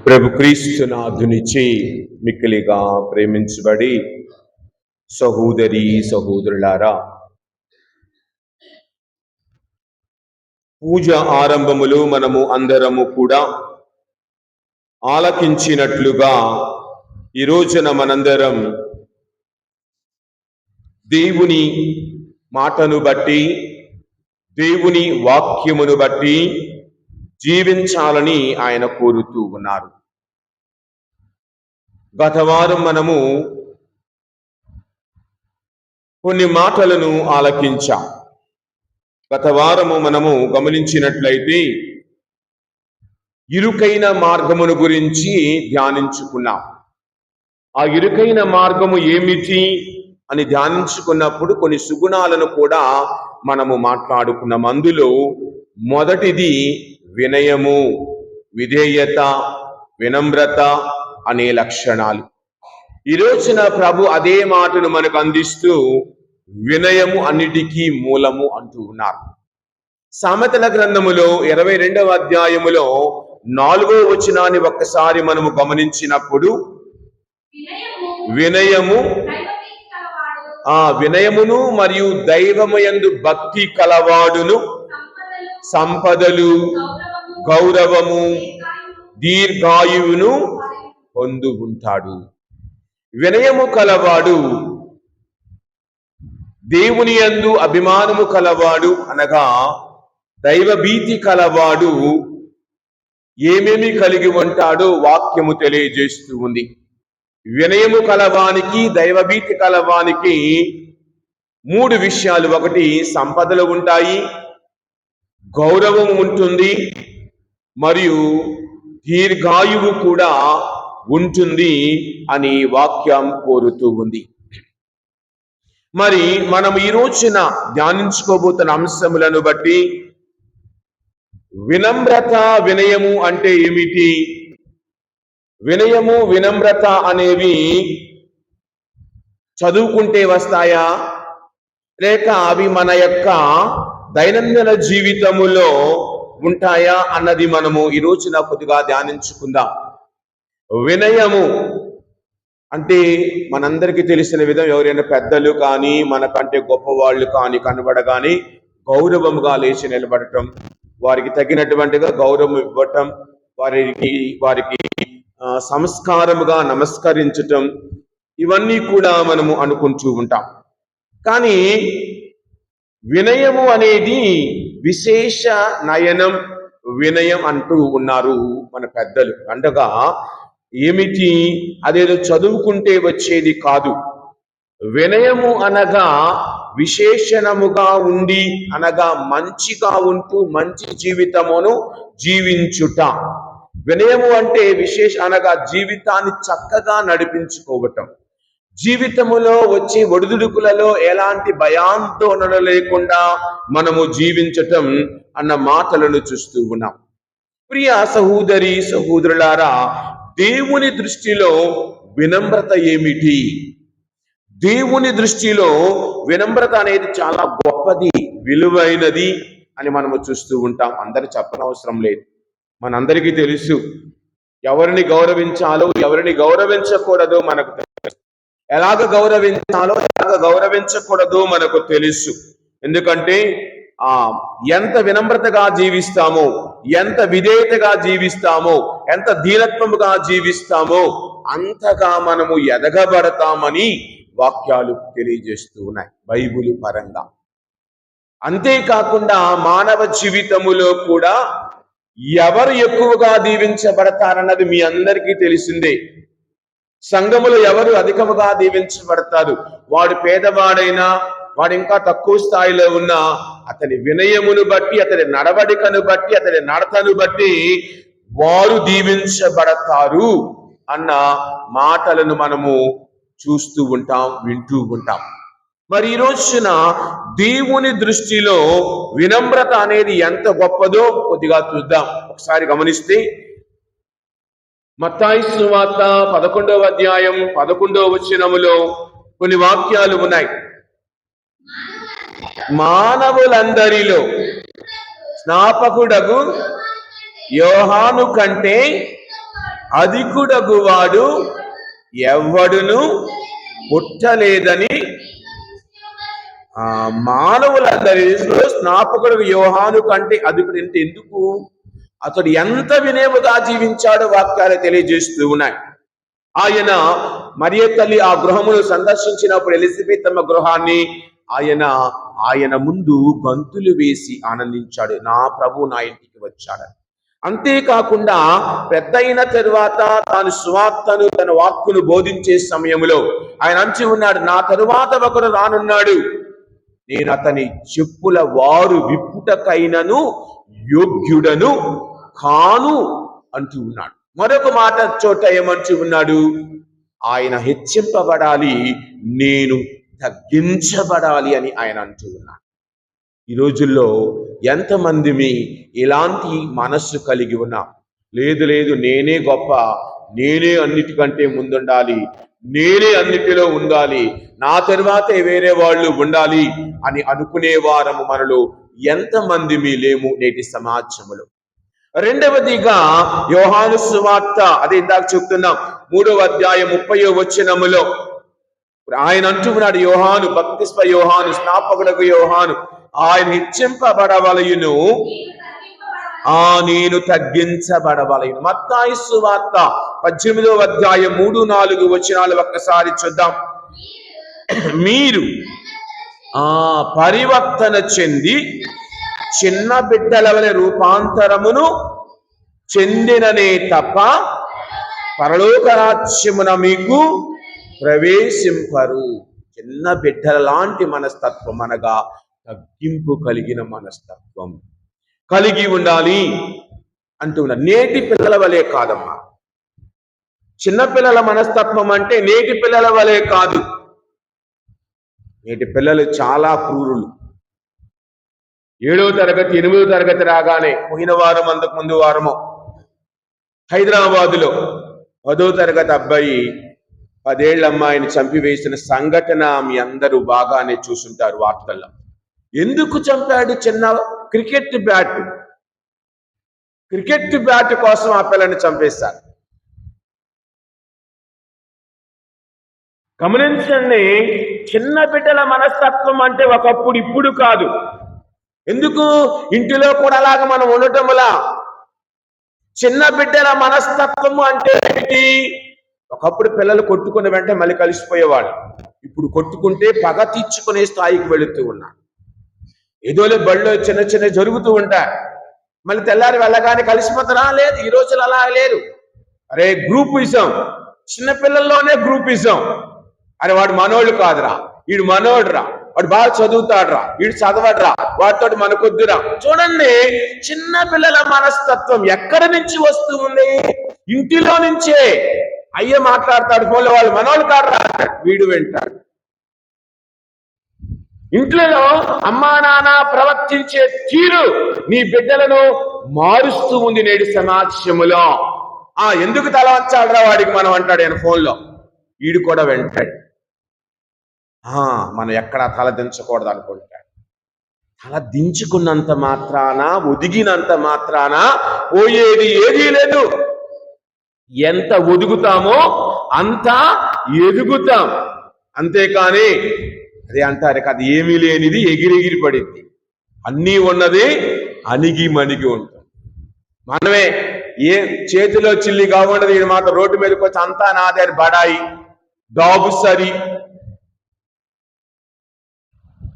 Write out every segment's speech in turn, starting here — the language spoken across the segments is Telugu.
ప్రభు క్రీస్తునాథునిచే మిక్కిలిగా ప్రేమించబడి సహోదరి సహోదరులారా, పూజ ఆరంభములో మనము అందరము కూడా ఆలకించినట్లుగా ఈ రోజున మనందరం దేవుని మాటను బట్టి, దేవుని వాక్యమును బట్టి జీవించాలని ఆయన కోరుతూ ఉన్నారు. గత వారం మనము కొన్ని మాటలను ఆలకించాం. గత వారము మనము గమనించినట్లయితే ఇరుకైన మార్గమును గురించి ధ్యానించుకున్నాం. ఆ ఇరుకైన మార్గము ఏమిటి అని ధ్యానించుకున్నప్పుడు కొన్ని సుగుణాలను కూడా మనము మాట్లాడుకున్నాం. అందులో మొదటిది వినయము, విధేయత, వినమ్రత అనే లక్షణాలు. ఈ రోజున ప్రభు అదే మాటను మనకు అందిస్తూ వినయము అన్నిటికీ మూలము అంటూ ఉన్నారు. సామెతల గ్రంథములో 22వ అధ్యాయములో 4వ వచనాన్ని ఒక్కసారి మనము గమనించినప్పుడు వినయమును మరియు దైవమయందు భక్తి కలవాడును సంపదలు, గౌరవము, దీర్ఘాయువును పొందు ఉంటాడు. వినయము కలవాడు, దేవుని యందు అభిమానము కలవాడు అనగా దైవ భీతి కలవాడు ఏమేమి కలిగి ఉంటాడో వాక్యము తెలియజేస్తూ ఉంది. వినయము కలవానికి, దైవభీతి కలవానికి 3 విషయాలు. ఒకటి, సంపదలు ఉంటాయి, గౌరవం ఉంటుంది, మరియు దీర్ఘాయువు కూడా ఉంటుంది అని వాక్యం కోరుతూ ఉంది. మరి మనం ఈ రోజున ధ్యానించుకోబోతున్న అంశములను బట్టి వినమ్రత, వినయము అంటే ఏమిటి? వినయము, వినమ్రత అనేవి చదువుకుంటే వస్తాయా, లేక అవి మన యొక్క దైనందిన జీవితములో ఉంటాయా అన్నది మనము ఈ రోజున కొద్దిగా ధ్యానించుకుందాం. వినయము అంటే మనందరికీ తెలిసిన విధం, ఎవరైనా పెద్దలు కానీ మనకంటే గొప్పవాళ్ళు కానీ కనబడగానే గౌరవముగా లేచి నిలబడటం, వారికి తగినటువంటిగా గౌరవం ఇవ్వటం, వారికి సంస్కారముగా నమస్కరించటం, ఇవన్నీ కూడా మనము అనుకుంటూ ఉంటాం. కానీ వినయము అనేది విశేష నయనం, వినయం అంటూ ఉన్నారు మన పెద్దలు. అండగా ఏమిటి? అదేదో చదువుకుంటే వచ్చేది కాదు. వినయము అనగా విశేషణముగా ఉండి, అనగా మంచిగా ఉంటూ మంచి జీవితమును జీవించుట. వినయము అంటే అనగా జీవితాన్ని చక్కగా నడిపించుకోవటం, జీవితములో వచ్చే ఒడిదుడుకులలో ఎలాంటి భయాందోళన లేకుండా మనము జీవించటం అన్న మాటలను చూస్తూ ఉన్నాం. ప్రియ సహోదరి సహోదరులారా, దేవుని దృష్టిలో వినమ్రత ఏమిటి? దేవుని దృష్టిలో వినమ్రత అనేది చాలా గొప్పది, విలువైనది అని మనము చూస్తూ ఉంటాం. అందరు చెప్పనవసరం లేదు, మనందరికీ తెలుసు. ఎవరిని గౌరవించాలో, ఎవరిని గౌరవించకూడదో మనకు తెలుసు. ఎలాగ గౌరవించాలో, ఎలాగ గౌరవించకూడదో మనకు తెలుసు. ఎందుకంటే ఎంత వినమ్రతగా జీవిస్తామో, ఎంత విధేయతగా జీవిస్తామో, ఎంత దీనత్వముగా జీవిస్తామో అంతగా మనము ఎదగబడతామని వాక్యాలు తెలియజేస్తూ ఉన్నాయి బైబిల్ పరంగా. అంతేకాకుండా మానవ జీవితములో కూడా ఎవరు ఎక్కువగా దీవించబడతారన్నది మీ అందరికీ తెలిసిందే. సంఘములో ఎవరు అధికముగా దీవించబడతారు? వాడు పేదవాడైనా, వాడు ఇంకా తక్కువ స్థాయిలో ఉన్నా, అతని వినయమును బట్టి, అతని నడవడికను బట్టి, అతని నడతను బట్టి వారు దీవించబడతారు అన్న మాటలను మనము చూస్తూ ఉంటాం, వింటూ ఉంటాం. మరి ఈ రోజున దేవుని దృష్టిలో వినమ్రత అనేది ఎంత గొప్పదో కొద్దిగా చూద్దాం. ఒకసారి గమనిస్తే మత్తయి సువార్త 11వ అధ్యాయం 11వ వచనములో కొన్ని వాక్యాలు ఉన్నాయి. మానవులందరిలో స్నాపకుడగు యోహాను కంటే అధికుడగువాడు ఎవడును పుట్టలేదని మానవులందరిలో స్నాపకుడు యోహాను కంటే అధికుడు. ఎందుకు? అతడు ఎంత వినేముగా జీవించాడో వాక్యాలు తెలియజేస్తూ ఉన్నాయి. ఆయన మరియ తల్లి ఆ గృహమును సందర్శించినప్పుడు ఎలిజబెత్ తమ గృహాన్ని ఆయన ముందు గంతులు వేసి ఆనందించాడు, నా ప్రభు నా ఇంటికి వచ్చాడని. అంతేకాకుండా పెద్ద అయిన తరువాత తాను సువార్తను తన వాక్కును బోధించే సమయంలో ఆయన అంచి ఉన్నాడు, నా తరువాత ఒకరు రానున్నాడు, నేను అతని చెప్పుల వారు విప్పుటకైనను యోగ్యుడను కాను అంటూ ఉన్నాడు. మరొక మాట చోట ఏమంటూ ఉన్నాడు, ఆయన హెచ్చింపబడాలి, నేను తగ్గించబడాలి అని ఆయన అంటూ ఉన్నాడు. ఈ రోజుల్లో ఎంతమంది ఇలాంటి మనస్సు కలిగి ఉన్నాం? లేదు నేనే గొప్ప, నేనే అన్నిటికంటే ముందుండాలి, నేనే అన్నిటిలో ఉండాలి, నా తరువాతే వేరే వాళ్ళు ఉండాలి అని అనుకునే వారము మనలో ఎంతమంది లేము నేటి సమాజంలో. రెండవదిగా యోహాను సువార్త, అదే ఇందాక చెప్తున్నాం 3వ అధ్యాయం 30వ వచనములో ఆయన అంటున్నాడు, యోహాను బప్తిస్మ యోహాను స్నాపకుడకు యోహాను ఆయన హెచ్చింపబడవలయును, నేను తగ్గించబడవలయును. మత్తయి సువార్త 18వ అధ్యాయం 3-4 వచనాలు ఒక్కసారి చూద్దాం. మీరు పరివర్తన చెంది చిన్న బిడ్డల వలె రూపాంతరమును చెందిననే తప్ప పరలోక రాజ్యమున మీకు ప్రవేశింపరు. చిన్న బిడ్డల లాంటి మనస్తత్వం అనగా తగ్గింపు కలిగిన మనస్తత్వం కలిగి ఉండాలి అంటున్నా. నేటి పిల్లల వలె కాదమ్మా. చిన్నపిల్లల మనస్తత్వం అంటే నేటి పిల్లల వలె కాదు. నేటి పిల్లలు చాలా క్రూరులు. 7వ తరగతి 8వ తరగతి రాగానే, పోయిన వారం అంతకు ముందు వారము హైదరాబాదులో 10వ తరగతి అబ్బాయి 10 ఏళ్ల అమ్మాయిని చంపివేసిన సంఘటన మీ అందరూ బాగానే చూసుంటారు వార్తల్లో. ఎందుకు చంపాడు? చిన్న క్రికెట్ బ్యాట్ కోసం ఆ పిల్లని చంపేశారు. గమనించండి, చిన్న బిడ్డల మనస్తత్వం అంటే ఒకప్పుడు, ఇప్పుడు కాదు. ఎందుకు? ఇంటిలో కూడా అలాగా మనం ఉండటంలా. చిన్న బిడ్డల మనస్తత్వము అంటే ఏంటి? ఒకప్పుడు పిల్లలు కొట్టుకుని వెంటనే మళ్ళీ కలిసిపోయేవాడు. ఇప్పుడు కొట్టుకుంటే పగ తీర్చుకునే స్థాయికి వెళుతూ ఉన్నారు. ఏదోలే బడిలో చిన్న జరుగుతూ ఉంటాయి, మళ్ళీ తెల్లారి వెళ్ళగానే కలిసిపోతారా? లేదు, ఈ రోజులు అలా లేరు. అరే గ్రూపిజం, చిన్నపిల్లల్లోనే గ్రూపిజం. అరే వాడు మనోళ్ళు కాదురా, వీడు మనోడురా, వాడు బాగా చదువుతాడురా, వీడు చదవడురా, వాడితో మనకొద్దురా. చూడండి, చిన్న పిల్లల మనస్తత్వం ఎక్కడి నుంచి వస్తూ ఉంది? ఇంటిలో నుంచే. అయ్యే మాట్లాడతాడు ఫోన్లో, వాళ్ళు మనోళ్ళు కాదురా, వీడు వింటాడు. ఇంట్లో అమ్మా నాన్న ప్రవర్తించే తీరు నీ బిడ్డలను మారుస్తూ ఉంది నేటి సమాజంలో. ఎందుకు తల వచ్చాడురా వాడికి మనం అంటాడు ఆయన ఫోన్లో, వీడు కూడా వెంటాడు. మనం ఎక్కడా తల దించకూడదు అనుకుంటాడు. తల దించుకున్నంత మాత్రాన, ఒదిగినంత మాత్రాన పోయేది ఏదీ లేదు. ఎంత ఒదుగుతామో అంత ఎదుగుతాం. అంతేకాని అదే అంటారు కదా, ఏమీ లేనిది ఎగిరెగిరి పడింది, అన్నీ ఉన్నది అణిగి మణిగి ఉంటుంది. మనమే చేతిలో చిల్లి కాకుండా వీడు మాత్రం రోడ్డు మీదకి వచ్చి అంతా నాదే బడాయి డాబు సరి.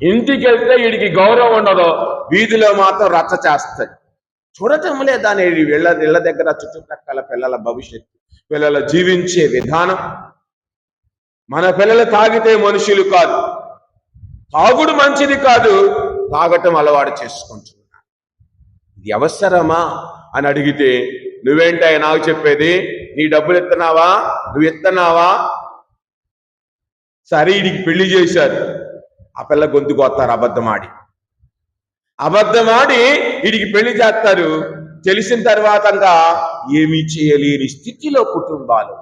ఇంటికి వెళ్తే వీడికి గౌరవం ఉండదు, వీధిలో మాత్రం రచ్చ చేస్తాయి. చూడటం లేదా ఇళ్ళ దగ్గర చుట్టుపక్కల పిల్లల భవిష్యత్తు, పిల్లల జీవించే విధానం. మన పిల్లలు తాగితే మనుషులు కాదు, తాగుడు మంచిది కాదు, తాగటం అలవాటు చేసుకుంటున్నా. ఇది అవసరమా అని అడిగితే, నువ్వేంటాయ నాకు చెప్పేది, నీ డబ్బులు ఇస్తున్నావా, నువ్వు ఇస్తున్నావా? సరే వీడికి పెళ్లి చేశారు, ఆ పిల్ల గొంతుకు వస్తారు అబద్ధమాడి వీడికి పెళ్లి చేస్తారు. తెలిసిన తర్వాత ఏమీ చేయలేని స్థితిలో కుటుంబాలు.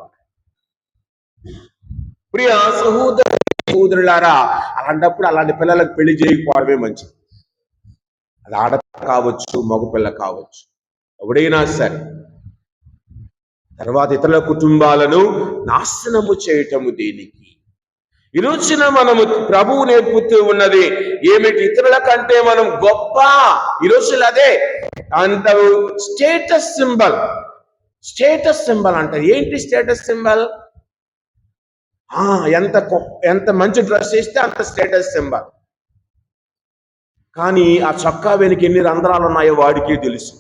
ప్రియ సహోదరులారా, అలాంటప్పుడు అలాంటి పిల్లలకు పెళ్లి చేయకపోవడమే మంచిది. అది ఆడపిల్ల కావచ్చు, మగపిల్ల కావచ్చు, ఎవడైనా సరే. తర్వాత ఇతరుల కుటుంబాలను నాశనము చేయటము దేనికి? ఈ రోజున మనము ప్రభువు నేర్పుతూ ఉన్నది ఏమిటి? ఇతరుల కంటే మనం గొప్ప. ఈ రోజులు అదే అంత స్టేటస్ సింబల్. స్టేటస్ సింబల్ అంటారు. ఏంటి స్టేటస్ సింబల్? ఎంత మంచి డ్రెస్ వేస్తే అంత స్టేటస్ సింబల్. కానీ ఆ చొక్కా వెనుక ఎన్ని రంధ్రాలు ఉన్నాయో వాడికి తెలుసు.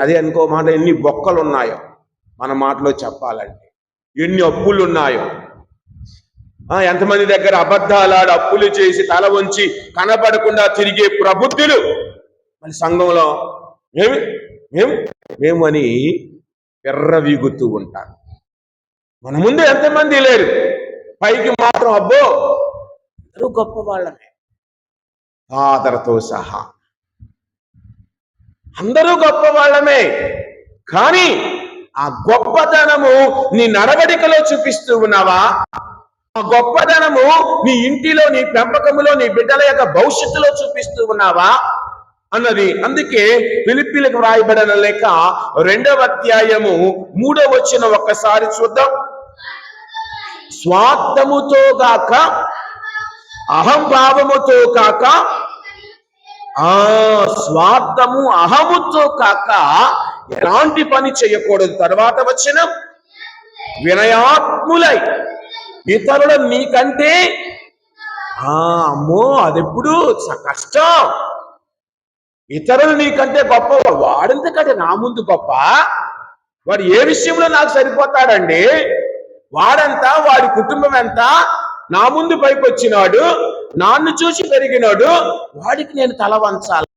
అదే అనుకో మాట, ఎన్ని బొక్కలు ఉన్నాయో మన మాటలో చెప్పాలంటే, ఎన్ని అప్పులు ఉన్నాయో, ఎంతమంది దగ్గర అబద్ధాలాడు అప్పులు చేసి తల వంచి కనబడకుండా తిరిగే ప్రబుద్ధులు మన సంఘంలో మేము అని ఎర్రవీగుతూ ఉంటారు. మన ముందు ఎంతమంది లేరు, పైకి మాత్రం అబ్బో అందరూ గొప్ప వాళ్ళమే, ఫాదర్తో సహా అందరూ గొప్ప వాళ్ళమే. కానీ ఆ గొప్పతనము నీ నడవడికలో చూపిస్తూ ఉన్నావా? ఆ గొప్పదనము నీ ఇంటిలో, నీ పెంపకములో, నీ బిడ్డల యొక్క భవిష్యత్తులో చూపిస్తూ ఉన్నావా అన్నది. అందుకే ఫిలిప్పీలకు వ్రాయబడిన లేఖ 2వ అధ్యాయము 3వ వచనం ఒక్కసారి చూద్దాం. స్వార్థముతో గాక అహంభావముతో కాక, స్వార్థము అహముతో కాక ఎలాంటి పని చేయకూడదు. తర్వాత వచనం, వినయాత్ములై ఇతరులు నీకంటే అమ్మో అదెప్పుడు కష్టం. ఇతరులు నీకంటే గొప్ప, వాడెందుకంటే నా ముందు గొప్ప, వాడు ఏ విషయంలో నాకు సరిపోతాడండి, వాడంతా వాడి కుటుంబం ఎంత నా ముందు పైకి వచ్చినాడు, నాన్ను చూసి పెరిగినాడు, వాడికి నేను తల వంచాలా,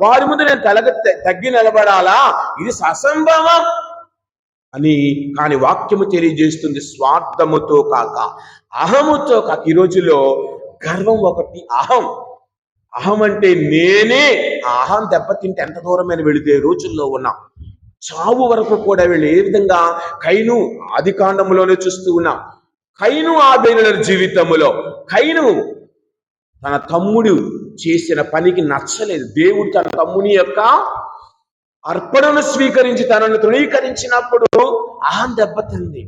వాడి ముందు నేను తగ్గి నిలబడాలా? ఇది అసంభవం అని. కాని వాక్యము తెలియజేస్తుంది, స్వార్థముతో కాక అహముతో కాక. ఈ రోజులో గర్వం ఒకటి, అహం అంటే నేనే. ఆ అహం దెబ్బతింటే ఎంత దూరమైన వెళితే రోజుల్లో ఉన్నాం. చావు వరకు కూడా వీళ్ళు ఏ విధంగా కైను ఆది కాండములోనే చూస్తూ ఉన్నాం. కైను ఆబేలుల జీవితములో కైను తన తమ్ముడు చేసిన పనికి నచ్చలేదు. దేవుడు తన తమ్ముని యొక్క అర్పణను స్వీకరించి తనను తృణీకరించినప్పుడు అహం దెబ్బతింది.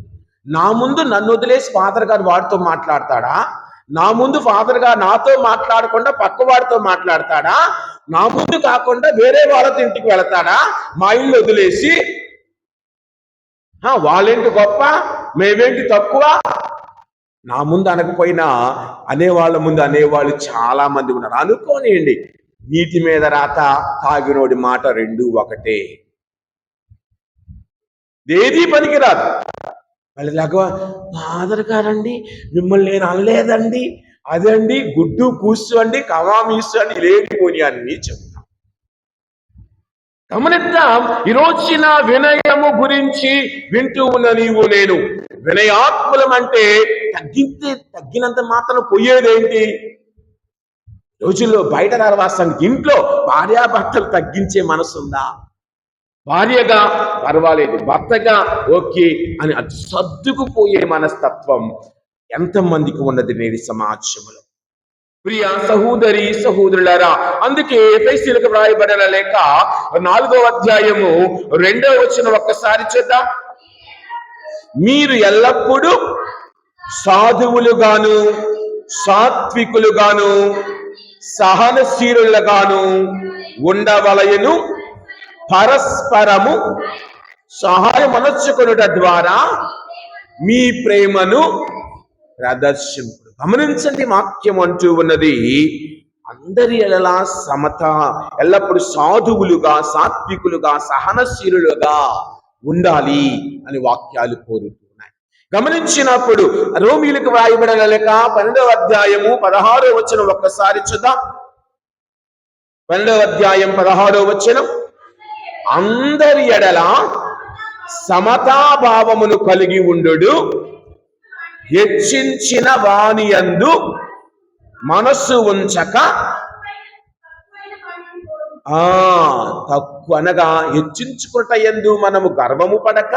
నా ముందు నన్ను వదిలేసి ఫాదర్ గారు వాడితో మాట్లాడతాడా? నా ముందు ఫాదర్ గారు నాతో మాట్లాడకుండా పక్క వాడితో మాట్లాడతాడా? నా ముందు కాకుండా వేరే వాళ్ళతో ఇంటికి వెళతాడా? మా ఇల్లు వదిలేసి వాళ్ళేంటి గొప్ప, మేమేంటి తక్కువ? నా ముందు అనకపోయినా అనేవాళ్ళ ముందు అనేవాళ్ళు చాలా మంది ఉన్నారు. అనుకోనియండి, నీటి మీద రాత, తాగినోడి మాట రెండు ఒకటే. ఏది పనికిరాదు. వాళ్ళలాగా ఫాదర్ గారండి మిమ్మల్ని నేను అనలేదండి, అదండి గుడ్డు కూసు అండి, కమామీసు అండి, లేనిపోని అన్ని చెప్తాం. గమనిద్దాం, ఈరోజున వినయము గురించి వింటూ ఉన్న నీవు నేను. వినయాత్ములం అంటే తగ్గినంత మాత్రం పోయేదేంటి? రోజుల్లో బయట నరవాసానికి ఇంట్లో భార్యాభర్తలు తగ్గించే మనసుందా? భార్యగా పర్వాలేదు, భర్తగా ఓకే అని అది సర్దుకుపోయే మనస్తత్వం ఎంతమందికి ఉన్నది నేటి సమాజంలో? ప్రియ సహోదరి సహోదరులారా, అందుకే ఎఫెసీయులకు వ్రాయబడిన లేఖ 4వ అధ్యాయము 2వ వచనం ఒక్కసారి చూద్దాం. మీరు ఎల్లప్పుడూ సాధువులుగాను సాత్వికులుగాను సహనశీలులుగాను ఉండవలయను, పరస్పరము సహాయమనర్చుకొనుట ద్వారా మీ ప్రేమను ప్రదర్శింపు. గమనించండి, వాక్యం అంటూ ఉన్నది అందరి ఎడలా సమత, ఎల్లప్పుడు సాధువులుగా సాత్వికులుగా సహనశీలులుగా ఉండాలి అని వాక్యాలు కోరుతున్నాయి. గమనించినప్పుడు రోమీయులకు వ్రాయబడిన లేఖ 12వ అధ్యాయము 16వ వచనం ఒక్కసారి చూద్దాం. 12వ అధ్యాయం 16వ వచనం, అందరి ఎడల సమతాభావమును కలిగి ఉండు, హెచ్చించిన వాని యందు మనస్సు ఉంచక, తక్కువ అనగా హెచ్చించుకుట యందు మనము గర్వము పడక,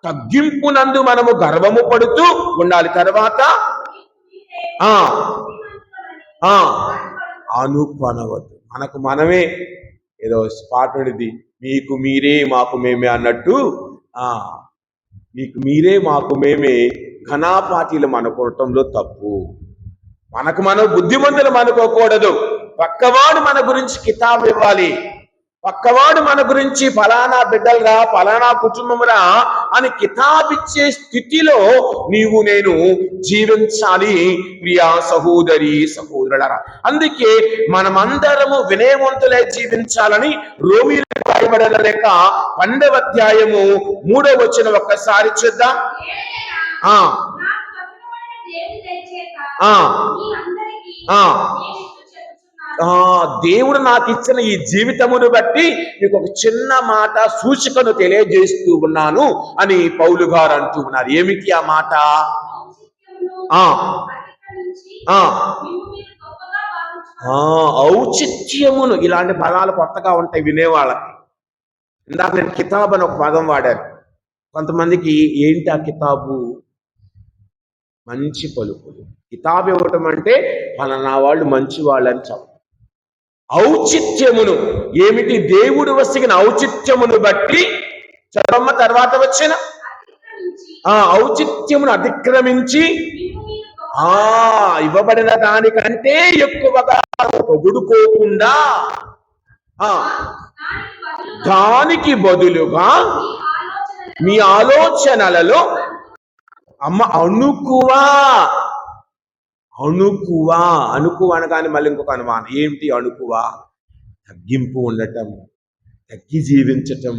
తగ్గింపునందు మనము గర్వము పడుతూ ఉండాలి. తర్వాత అనుకొనవద్దు. మనకు మనమే ఏదో పాటుడిది, మీకు మీరే మాకు మేమే అన్నట్టు మీకు మీరే మాకు మేమే ఘనాపాఠీలం అనుకోవటంలో తప్పు. మనకు మనం బుద్ధిమంతులు అనుకోకూడదు. పక్కవాడు మన గురించి కితాబు ఇవ్వాలి, పక్కవాడు మన గురించి ఫలానా బిడ్డలరా, ఫలానా కుటుంబమురా అని కితాబిచ్చే స్థితిలో నీవు నేను జీవించాలి ప్రియా సహోదరి సహోదరులారా. అందుకే మనమందరము వినయవంతులై జీవించాలని రోమీయులకు రాయబడిన లేఖ 12వ అధ్యాయము 3వ వచనం ఒక్కసారి చూద్దాం. దేవుడు నాకు ఇచ్చిన ఈ జీవితమును బట్టి మీకు ఒక చిన్న మాట సూచికను తెలియజేస్తూ ఉన్నాను అని పౌలు గారు అంటూ ఉన్నారు. ఏమిటి ఆ మాట? ఔచిత్యమును. ఇలాంటి పదాలు కొత్తగా ఉంటాయి వినేవాళ్ళకి. ఇందాక నేను కితాబ్ అని ఒక పదం వాడాను. కొంతమందికి ఏంటి ఆ కితాబు? మంచి పలుకులు. కితాబు ఇవ్వటం అంటే ఫలానా వాళ్ళు మంచి వాళ్ళని చెప్పు. ఔచిత్యమును ఏమిటి? దేవుడు వసిగిన ఔచిత్యమును బట్టి చదవమ్మ తర్వాత వచ్చిన ఔచిత్యమును అతిక్రమించి ఇవ్వబడిన దానికంటే ఎక్కువగా పొగుడుకోకుండా దానికి బదులుగా మీ ఆలోచనలలో అణుకువా అనగానే మళ్ళీ ఇంకొక అనుమానం. ఏమిటి అణుకువా? తగ్గింపు ఉండటం, తగ్గి జీవించటం.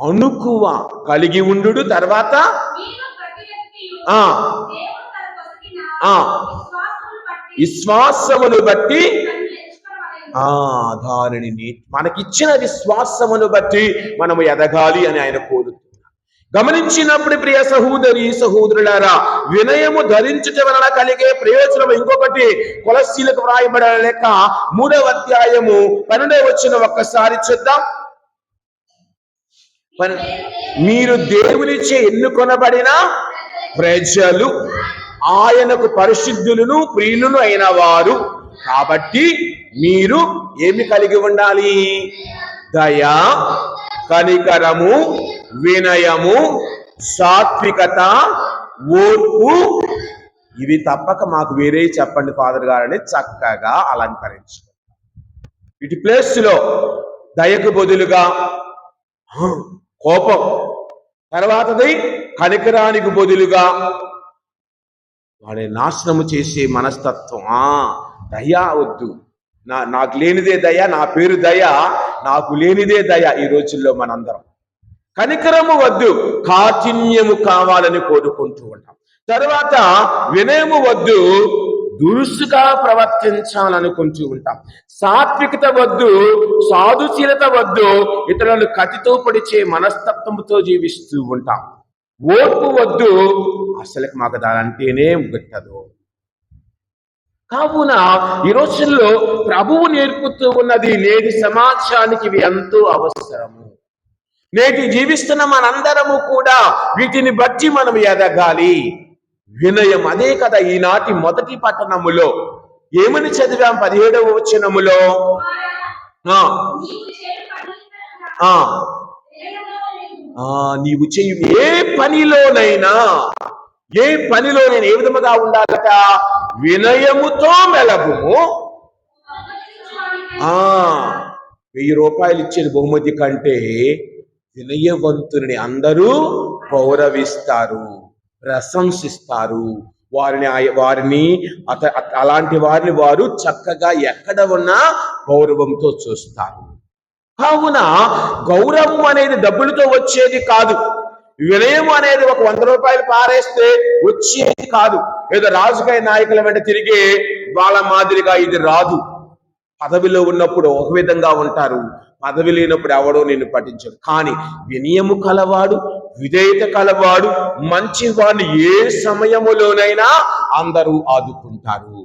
అణుకువ కలిగి ఉండు. తర్వాత విశ్వాసమును బట్టి దానిని మనకిచ్చిన విశ్వాసమును బట్టి మనము ఎదగాలి అని ఆయన కోరుతున్నారు. గమనించినప్పుడు ప్రియ సహోదరి సహోదరులారా, వినయము ధరించుట వలన కలిగే ప్రయోజనం ఇంకొకటి కొలస్సీలకు వ్రాయబడిన లేఖ 3వ అధ్యాయము 12వ వచనం ఒక్కసారి చూద్దాం. మీరు దేవునిచే ఎన్నుకొనబడిన ప్రజలు, ఆయనకు పరిశుద్ధులను ప్రియులను అయిన వారు కాబట్టి మీరు ఏమి కలిగి ఉండాలి? దయ, కనికరము, వినయము, సాత్వికత, ఓర్పు. ఇవి తప్పక మాకు వేరే చెప్పండి ఫాదర్ గారని చక్కగా అలంకరించు. ఇటు ప్లేస్ లో దయకు బదులుగా కోపం, తర్వాతది కనికరానికి బదులుగా వాడి నాశనము చేసే మనస్తత్వం. దయ వద్దు, నాకు లేనిదే దయ, నా పేరు దయ, నాకు లేనిదే దయ. ఈ రోజుల్లో మనందరం కనికరము వద్దు, కాఠిన్యము కావాలని కోరుకుంటూ ఉంటాం. తర్వాత వినయము వద్దు, దురుసుగా ప్రవర్తించాలనుకుంటూ ఉంటాం. సాత్వికత వద్దు, సాధుశీలత వద్దు, ఇతరులను కత్తితో పొడిచే మనస్తత్వంతో జీవిస్తూ ఉంటాం. ఓర్పు వద్దు, అసలు మాకు దానంటేనే గిట్టదు. కావున ఈ రోజుల్లో ప్రభువు నేర్పుతూ ఉన్నది నేటి సమాజానికి ఇవి ఎంతో అవసరము. నేటి జీవిస్తున్న మనందరము కూడా వీటిని బట్టి మనం ఎదగాలి. వినయం, అదే కదా ఈనాటి మొదటి పట్టణములో ఏమని చదివాం? 17వ వచనములో నీవు చేయు ఏ పనిలోనైనా ఏ విధముగా ఉండాలట? వినయముతో మెలగుము. 1000 రూపాయలు ఇచ్చిన బహుమతి కంటే వినయవంతుని అందరూ గౌరవిస్తారు, ప్రశంసిస్తారు. వారిని అలాంటి వారిని వారు చక్కగా ఎక్కడ ఉన్నా గౌరవంతో చూస్తారు. కావున గౌరవం అనేది డబ్బులతో వచ్చేది కాదు. వినయం అనేది ఒక 100 రూపాయలు పారేస్తే వచ్చేది కాదు. ఏదో రాజకీయ నాయకుల వెంట తిరిగే వాళ్ళ మాదిరిగా ఇది రాదు. పదవిలో ఉన్నప్పుడు ఒక విధంగా ఉంటారు, పదవి లేనప్పుడు ఎవడో నిన్ను పఠించడు. కానీ వినయము కలవాడు, విధేయత కలవాడు, మంచి వాడిని ఏ సమయములోనైనా అందరూ ఆదుకుంటారు.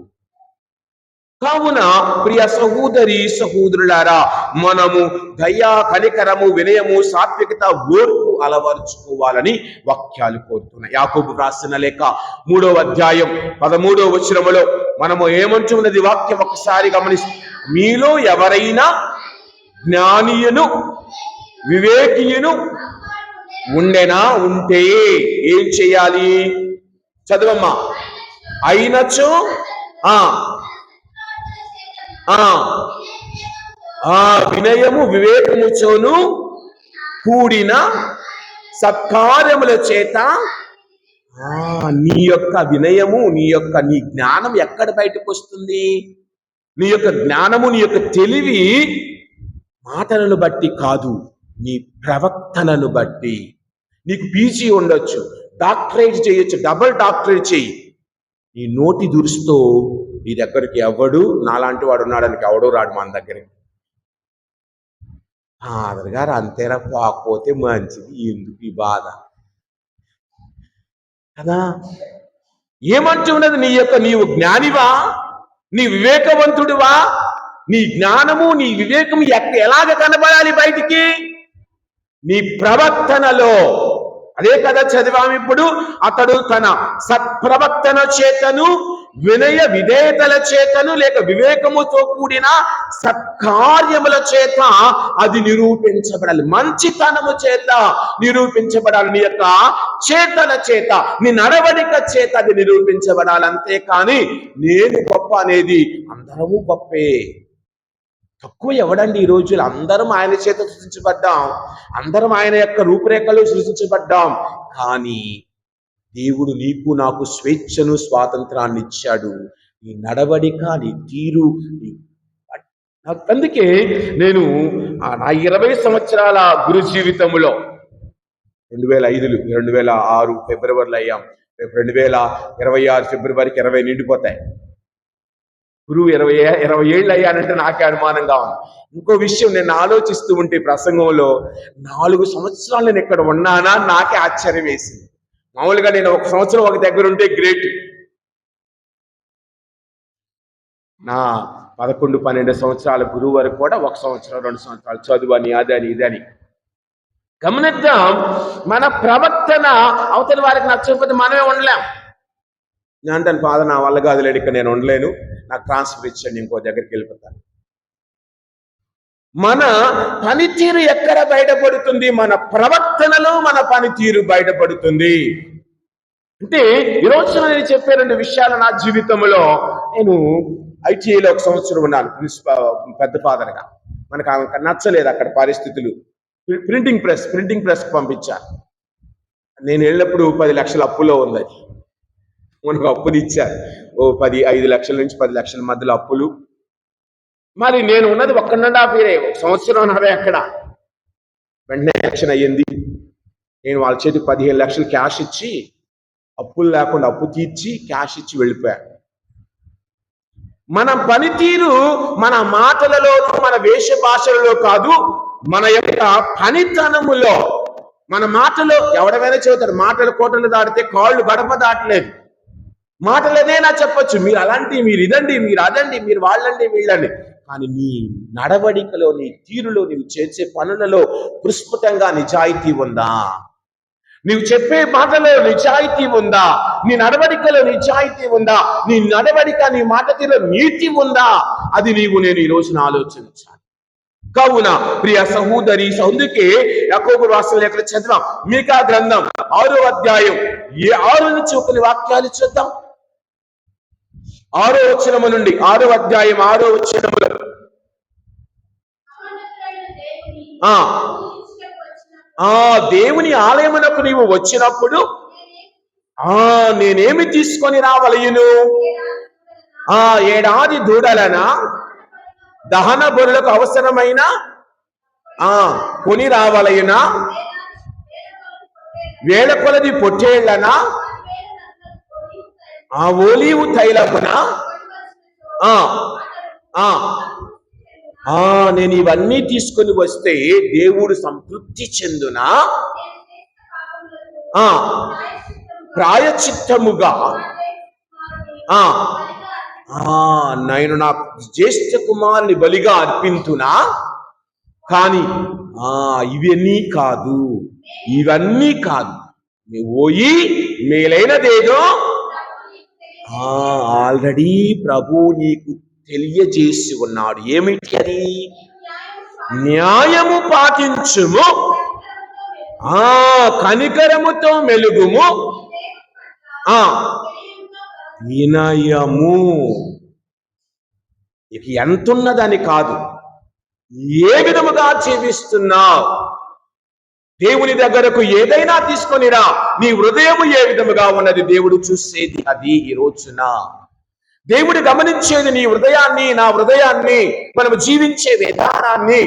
కావున ప్రియ సహోదరి సహోదరులారా, మనము దయ, కనికరము, వినయము, సాత్వికత, ఓర్పు అలవర్చుకోవాలని వాక్యాలు కోరుతున్నాయి. యాకోబు రాసిన లేఖ 3వ అధ్యాయం 13వ వచనములో మనము ఏమంటున్నది వాక్యం ఒకసారి గమనిస్తే, మీలో ఎవరైనా జ్ఞానియును, వివేకియును, ఉండేనా? ఉంటే ఏం చేయాలి? చదవమ్మా. అయినచో ఆ ఆ ఆ వినయము వివేకముతోను కూడిన సత్కార్యముల చేత నీ యొక్క వినయము, నీ జ్ఞానం ఎక్కడ బయటకు వస్తుంది? నీ యొక్క జ్ఞానము, నీ యొక్క తెలివి మాటలను బట్టి కాదు, నీ ప్రవర్తనను బట్టి. నీకు పీజీ ఉండొచ్చు, డాక్టరేట్ చేయొచ్చు, డబుల్ డాక్టరేట్ చేయి, నీ నోటి దురుస్తో నీ దగ్గరికి ఎవడు నాలాంటి వాడు ఉన్నాడానికి ఎవడో రాడు మన దగ్గరికి. ఫాదర్ గారు అంతేనా, పోకపోతే మంచిది, ఎందుకు ఈ బాధ కదా? ఏమంటున్నది? నీవు జ్ఞానివా? నీ వివేకవంతుడివా? నీ జ్ఞానము, నీ వివేకము ఎలాగ కనబడాలి బయటికి? నీ ప్రవర్తనలో. అదే కదా చదివాము ఇప్పుడు. అతడు తన సత్ప్రవర్తన చేతను, వినయ విధేయతల చేతను, లేక వివేకముతో కూడిన సత్కార్యముల చేత అది నిరూపించబడాలి. మంచితనము చేత నిరూపించబడాలి. నీ యొక్క చేతల చేత, నీ నడవడిక చేత అది నిరూపించబడాలి. అంతేకాని నేను గొప్ప అనేది, అందరము గొప్పే. తక్కువ ఎవడండి ఈ రోజులు? అందరం ఆయన చేత సృష్టించబడ్డాం, అందరం ఆయన యొక్క రూపురేఖలు సృష్టించబడ్డాం. కానీ దేవుడు నీకు నాకు స్వేచ్ఛను, స్వాతంత్రాన్ని ఇచ్చాడు. నీ నడవడిక, నీ తీరు. అందుకే నేను నా 20 సంవత్సరాల గురు జీవితంలో 2006 ఫిబ్రవరిలో అయ్యాం. 2026 ఫిబ్రవరికి 20 నిండిపోతాయి. గురువు 20 ఏళ్ళు అయ్యానంటే నాకే అనుమానంగా ఉంది. ఇంకో విషయం, నేను ఆలోచిస్తూ ఉంటే ప్రసంగంలో 4 సంవత్సరాలు నేను ఇక్కడ ఉన్నానా నాకే ఆశ్చర్యం వేసింది. మామూలుగా నేను 1 సంవత్సరం ఒక దగ్గర ఉంటే గ్రేట్. నా 11-12 సంవత్సరాల గురువు వరకు కూడా 1 సంవత్సరం 2 సంవత్సరాలు చదువు అని, అదని ఇదని. గమనిద్దాం, మన ప్రవర్తన అవతలి వారికి నచ్చకపోతే మనమే ఉండలేం. నేను అంటాను, ఫాదర్ నా వల్ల కాదు లేడు, ఇక్కడ నేను ఉండలేను, నాకు ట్రాన్స్ఫర్ ఇచ్చండి, ఇంకో దగ్గరికి వెళ్ళిపోతాను. మన పనితీరు ఎక్కడ బయటపడుతుంది? మన ప్రవర్తనలో మన పనితీరు బయటపడుతుంది. అంటే ఈరోజు నేను చెప్పే 2 విషయాలు నా జీవితంలో. నేను ఐటీఐలో 1 సంవత్సరం ఉన్నాను పెద్ద ఫాదర్గా. మనకు ఆమె నచ్చలేదు అక్కడ పరిస్థితులు. ప్రింటింగ్ ప్రెస్ పంపించారు. నేను వెళ్ళినప్పుడు 10 లక్షల అప్పులో ఉంది. మనకు అప్పులు ఇచ్చారు, 5 లక్షల నుంచి 10 లక్షల మధ్యలో అప్పులు. మరి నేను ఉన్నది 1.5 year, 1 సంవత్సరం అక్కడ. వెంటనే ఎలక్షన్ అయ్యింది. నేను వాళ్ళ చేతికి 15 లక్షలు క్యాష్ ఇచ్చి, అప్పులు లేకుండా అప్పు తీర్చి క్యాష్ ఇచ్చి వెళ్ళిపోయాను. మన పనితీరు మన మాటలలోనూ, మన వేష భాషలలో కాదు, మన యొక్క పనితనములో. మన మాటలో ఎవడమైనా చెబుతారు, మాటలు కోటలు దాటితే కాళ్ళు గడప దాటలేదు. మాటలనేనా చెప్పొచ్చు, మీరు అలాంటి, మీరు ఇదండి, మీరు అదండి, మీరు వాళ్ళండి, వీళ్ళండి. కానీ నీ నడవడికలో, నీ తీరులో, నీవు చేసే పనులలో ప్రస్ఫుటంగా నిజాయితీ ఉందా? నీవు చెప్పే మాటలో నిజాయితీ ఉందా? నీ నడవడికలో నిజాయితీ ఉందా? నీ నడవడిక, నీ మాట తీరులో నీతి ఉందా? అది నేను ఈ రోజున ఆలోచించాలి. కావున ప్రియ సహోదరి, అందుకే యాకోబు రాసిన లేఖలు చదివాం. మీకా గ్రంథం 6వ అధ్యాయం 6 నుంచి కొన్ని వాక్యాలు చూద్దాం. 6వ వచనము నుండి, 6వ అధ్యాయం 6వ వచనములో, దేవుని ఆలయమునకు నీవు వచ్చినప్పుడు నేనేమి తీసుకొని రావలయును? 7 దూడలనా, దహన బలులకు అవసరమైన కొని రావలయునా, 1,000 కొలది పొట్టేళ్లనా, ఓలీవు తైలమునా? నేను ఇవన్నీ తీసుకొని వస్తే దేవుడు సంతృప్తి చెందునా? ప్రాయచిత్తముగా నేను నా జ్యేష్ఠ కుమారుని బలిగా అర్పింతునా? కానీ ఇవన్నీ కాదు, నువ్వు పోయి మేలైనదేదో ఆల్రెడీ ప్రభు నీకు తెలియజేసి ఉన్నాడు. ఏమిటి అది? న్యాయము పాటించుము. ఆ కనికరముతో మెలుగుము, ఆ వినయము. ఇక ఎంతున్నదని కాదు, ఏ విధముగా జీవిస్తున్నావు. దేవుని దగ్గరకు ఏదైనా తీసుకొనిరా, నీ హృదయము ఏ విధముగా ఉన్నది దేవుడు చూసేది అది. ఈ రోజున దేవుడు గమనించేది నీ హృదయాన్ని, నా హృదయాన్ని, మనము జీవించే విధానాన్ని.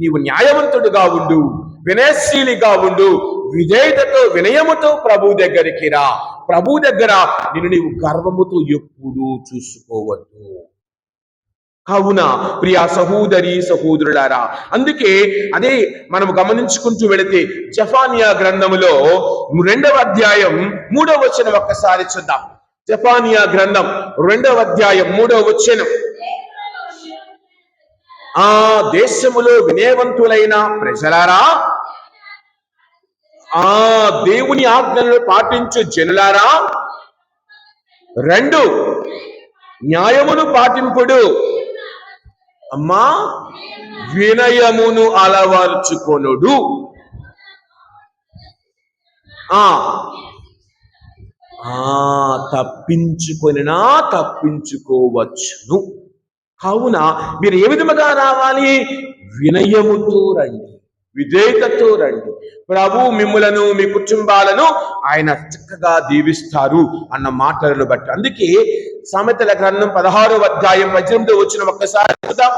నీవు న్యాయవంతుడుగా ఉండు, వినయశీలిగా ఉండు, విధేయతతో వినయముతో ప్రభు దగ్గరికి రా. ప్రభు దగ్గర నిన్ను నీవు గర్వముతో ఎప్పుడూ చూసుకోవద్దు. కావున ప్రియా సహోదరి సహోదరులారా, అందుకే అదే మనము గమనించుకుంటూ వెళితే జెఫన్యా గ్రంథములో 2వ అధ్యాయం 3వ వచనం ఒక్కసారి చూద్దాం. జెఫన్యా గ్రంథం 2వ అధ్యాయం 3వ వచనం. ఆ దేశములో వినయవంతులైన ప్రజలారా, ఆ దేవుని ఆజ్ఞలను పాటించు జనులారా, 2 న్యాయమును పాటింపుడు. అమ్మా వినయమును అలవర్చుకొనుడు. తప్పించుకొనినా తప్పించుకోవచ్చును. కావున మీరు ఏ విధముగా రావాలి? వినయముతో రండి, విధేయతతో రండి. ప్రభు మిమ్ములను, మీ కుటుంబాలను ఆయన చక్కగా దీవిస్తారు అన్న మాటలను బట్టి. అందుకే సామెతల గ్రంథం 16వ అధ్యాయం 18వ వచనం ఒక్కసారి చూద్దాం.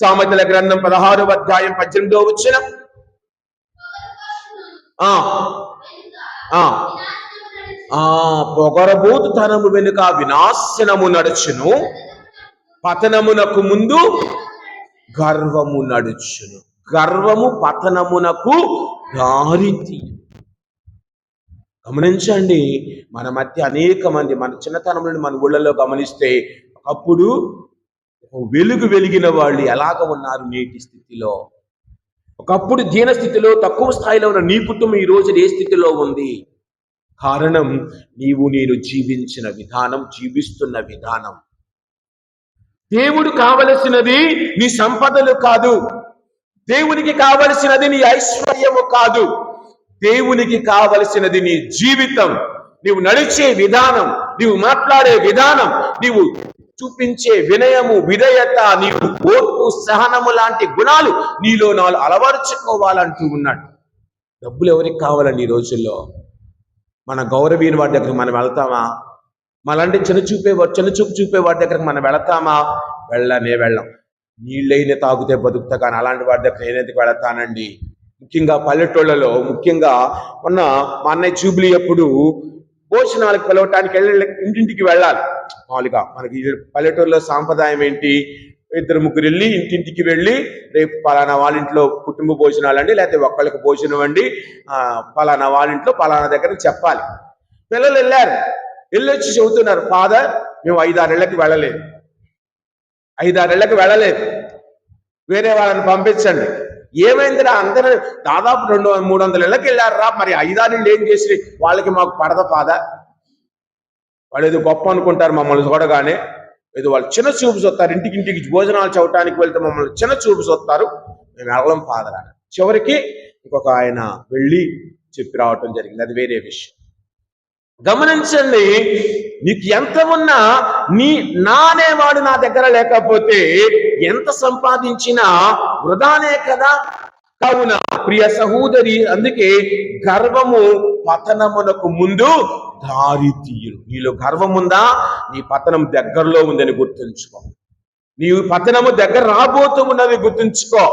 సామెతల గ్రంథం 16వ అధ్యాయం 18వ వచనం. పొగరబోతుతనము వెనుక వినాశనము నడుచును, పతనమునకు ముందు గర్వము నడుచును. గర్వము పతనమునకు దారితీయు. గమనించండి, మన మధ్య అనేక మంది, మన చిన్నతనంలో మన ఊళ్ళలో గమనిస్తే అప్పుడు వెలుగు వెలిగిన వాళ్ళు ఎలాగ ఉన్నారు నేటి స్థితిలో. ఒకప్పుడు దీన స్థితిలో, తక్కువ స్థాయిలో ఉన్న నీ కుటుంబం ఈ రోజు ఏ స్థితిలో ఉంది? కారణం నీవు నేను జీవించిన విధానం, జీవిస్తున్న విధానం. దేవుడు కావలసినది నీ సంపదలు కాదు, దేవునికి కావలసినది నీ ఐశ్వర్యము కాదు. దేవునికి కావలసినది నీ జీవితం, నీవు నడిచే విధానం, నీవు మాట్లాడే విధానం, నీవు చూపించే వినయము, విధేయత, నీవు ఓర్పు, సహనము లాంటి గుణాలు నీలో నాలుగు అలవరుచుకోవాలంటూ ఉన్నాడు. డబ్బులు ఎవరికి కావాలండి ఈ రోజుల్లో? మన గౌరవీని వాడి దగ్గరికి మనం వెళ్తామా? మనంటే చిన్నచూపు చూపే వాడి దగ్గరకు మనం వెళతామా? వెళ్ళం. నీళ్ళైనా తాగితే బతుకుతా, కానీ అలాంటి వాడి దగ్గర నేనైతే వెళతానండి. ముఖ్యంగా పల్లెటూళ్ళలో, ముఖ్యంగా మొన్న మా అన్నయ్య జూబ్లీ అప్పుడు భోజనాలకు పిలవటానికి ఇంటింటికి వెళ్ళాలి. మామూలుగా మనకి పల్లెటూరులో సాంప్రదాయం ఏంటి? 2-3 వెళ్ళి ఇంటింటికి వెళ్ళి, రేపు పలానా వాళ్ళ ఇంట్లో కుటుంబ భోజనాలండి, లేకపోతే ఒక్కళ్ళకి భోజనం అండి, పలానా వాళ్ళ ఇంట్లో పలానా దగ్గర చెప్పాలి. పిల్లలు వెళ్ళొచ్చి చెబుతున్నారు, ఫాదర్ మేము 5-6 ఏళ్ళకి వెళ్ళలేదు, 5-6 ఏళ్ళకి వెళ్ళలేదు, వేరే వాళ్ళని పంపించండి. ఏమైందిరా, అందరూ దాదాపు 200-300 ఏళ్ళకి వెళ్ళారా, మరి 5-6 ఏళ్ళు ఏం చేసి వాళ్ళకి మాకు పడద ఫాదర్? వాళ్ళు ఏదో గొప్ప అనుకుంటారు మమ్మల్ని చూడగానే, ఏదో వాళ్ళు చిన్న చూపు చూస్తారు. ఇంటికి భోజనాలు చవటానికి వెళ్తే మమ్మల్ని చిన్న చూపు చూస్తారు, మేము వెళ్ళం ఫాదర్ అని. చివరికి ఇంకొక ఆయన వెళ్ళి చెప్పి రావటం జరిగింది, అది వేరే విషయం. గమనించండి, నీకు ఎంత ఉన్నా నానేవాడు నా దగ్గర లేకపోతే ఎంత సంపాదించినా వృధానే కదా. కావున ప్రియ సహోదరి, అందుకే గర్వము పతనమునకు ముందు దారితీయును. నీలో గర్వం ఉందా? నీ పతనం దగ్గరలో ఉందని గుర్తుంచుకో. నీవు పతనము దగ్గర రాబోతూ ఉన్నది గుర్తుంచుకో.